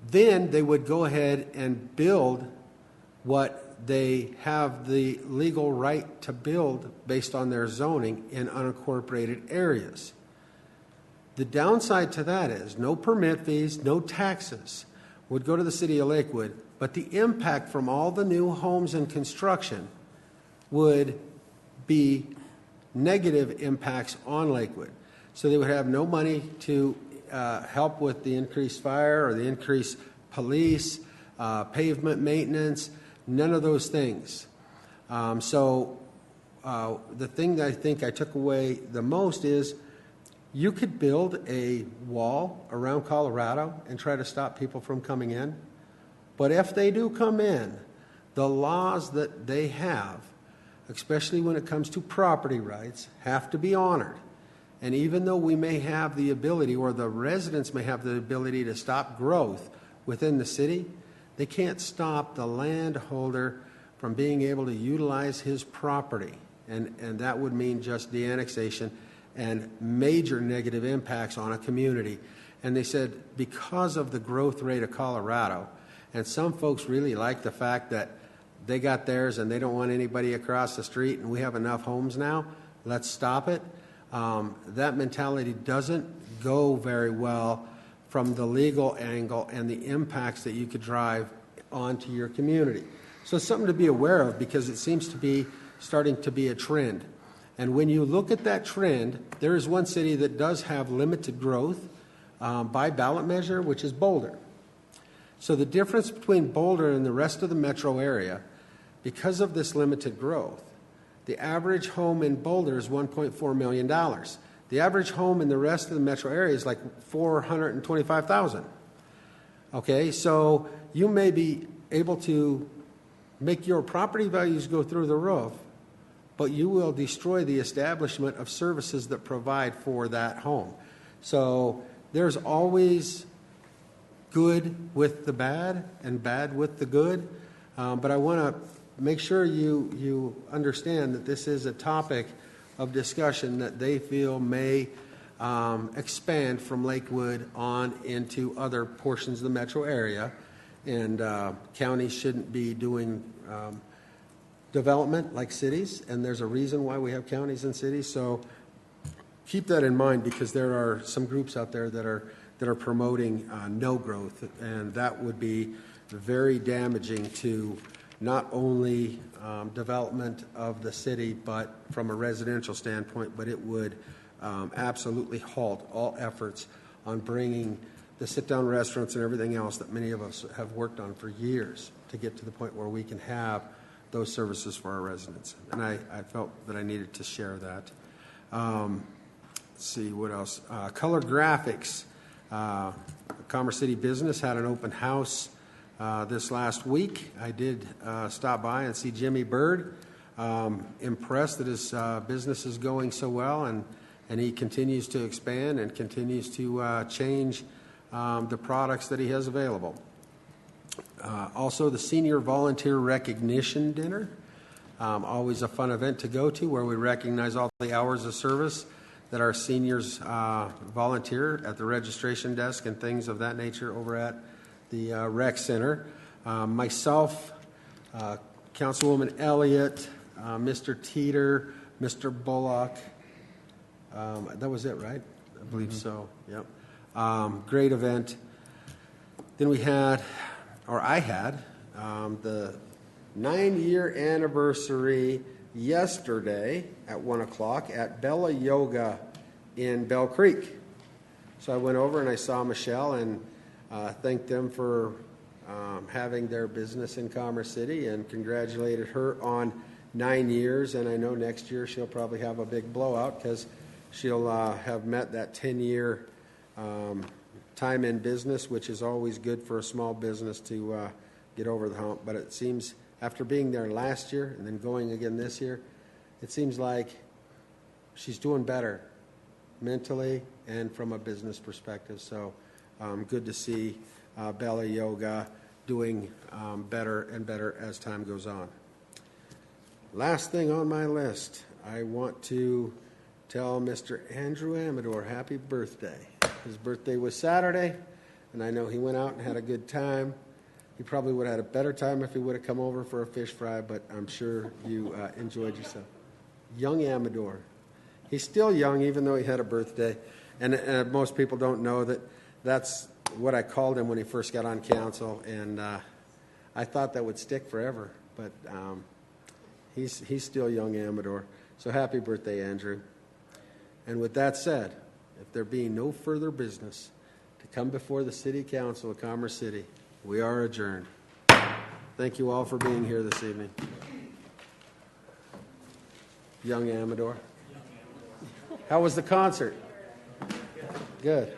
Speaker 5: Then they would go ahead and build what they have the legal right to build based on their zoning in unincorporated areas. The downside to that is no permit fees, no taxes would go to the city of Lakewood, but the impact from all the new homes and construction would be negative impacts on Lakewood. So they would have no money to help with the increased fire or the increased police, pavement maintenance, none of those things. The thing that I think I took away the most is you could build a wall around Colorado and try to stop people from coming in. But if they do come in, the laws that they have, especially when it comes to property rights, have to be honored. And even though we may have the ability, or the residents may have the ability to stop growth within the city, they can't stop the landholder from being able to utilize his property. And that would mean just de-annexation and major negative impacts on a community. And they said because of the growth rate of Colorado, and some folks really like the fact that they got theirs and they don't want anybody across the street and we have enough homes now, let's stop it. That mentality doesn't go very well from the legal angle and the impacts that you could drive onto your community. So it's something to be aware of because it seems to be starting to be a trend. And when you look at that trend, there is one city that does have limited growth by ballot measure, which is Boulder. So the difference between Boulder and the rest of the metro area, because of this limited growth, the average home in Boulder is $1.4 million. The average home in the rest of the metro area is like $425,000. Okay, so you may be able to make your property values go through the roof, but you will destroy the establishment of services that provide for that home. So there's always good with the bad and bad with the good, but I want to make sure you understand that this is a topic of discussion that they feel may expand from Lakewood on into other portions of the metro area. And counties shouldn't be doing development like cities, and there's a reason why we have counties and cities. So keep that in mind, because there are some groups out there that are promoting no growth, and that would be very damaging to not only development of the city, but from a residential standpoint, but it would absolutely halt all efforts on bringing the sit-down restaurants and everything else that many of us have worked on for years to get to the point where we can have those services for our residents. And I felt that I needed to share that. Let's see, what else? Color graphics. Commerce City Business had an open house this last week. I did stop by and see Jimmy Bird. Impressed that his business is going so well, and he continues to expand and continues to change the products that he has available. Also, the Senior Volunteer Recognition Dinner. Always a fun event to go to, where we recognize all the hours of service that our seniors volunteer at the registration desk and things of that nature over at the rec center. Myself, Councilwoman Elliott, Mr. Teeter, Mr. Bullock. That was it, right? I believe so. Yep. Great event. Then I had the 9-year anniversary yesterday at 1 o'clock at Bella Yoga in Bell Creek. So I went over and I saw Michelle and thanked them for having their business in Commerce City and congratulated her on 9 years. And I know next year she'll probably have a big blowout, because she'll have met that 10-year time in business, which is always good for a small business to get over the hump. But it seems, after being there last year and then going again this year, it seems like she's doing better mentally and from a business perspective. So good to see Bella Yoga doing better and better as time goes on. Last thing on my list, I want to tell Mr. Andrew Amador happy birthday. His birthday was Saturday, and I know he went out and had a good time. He probably would have had a better time if he would have come over for a fish fry, but I'm sure you enjoyed yourself. Young Amador. He's still young, even though he had a birthday. And most people don't know that that's what I called him when he first got on council, and I thought that would stick forever. But he's still young Amador. So happy birthday, Andrew. And with that said, if there be no further business to come before the City Council of Commerce City, we are adjourned. Thank you all for being here this evening. Young Amador. How was the concert? Good.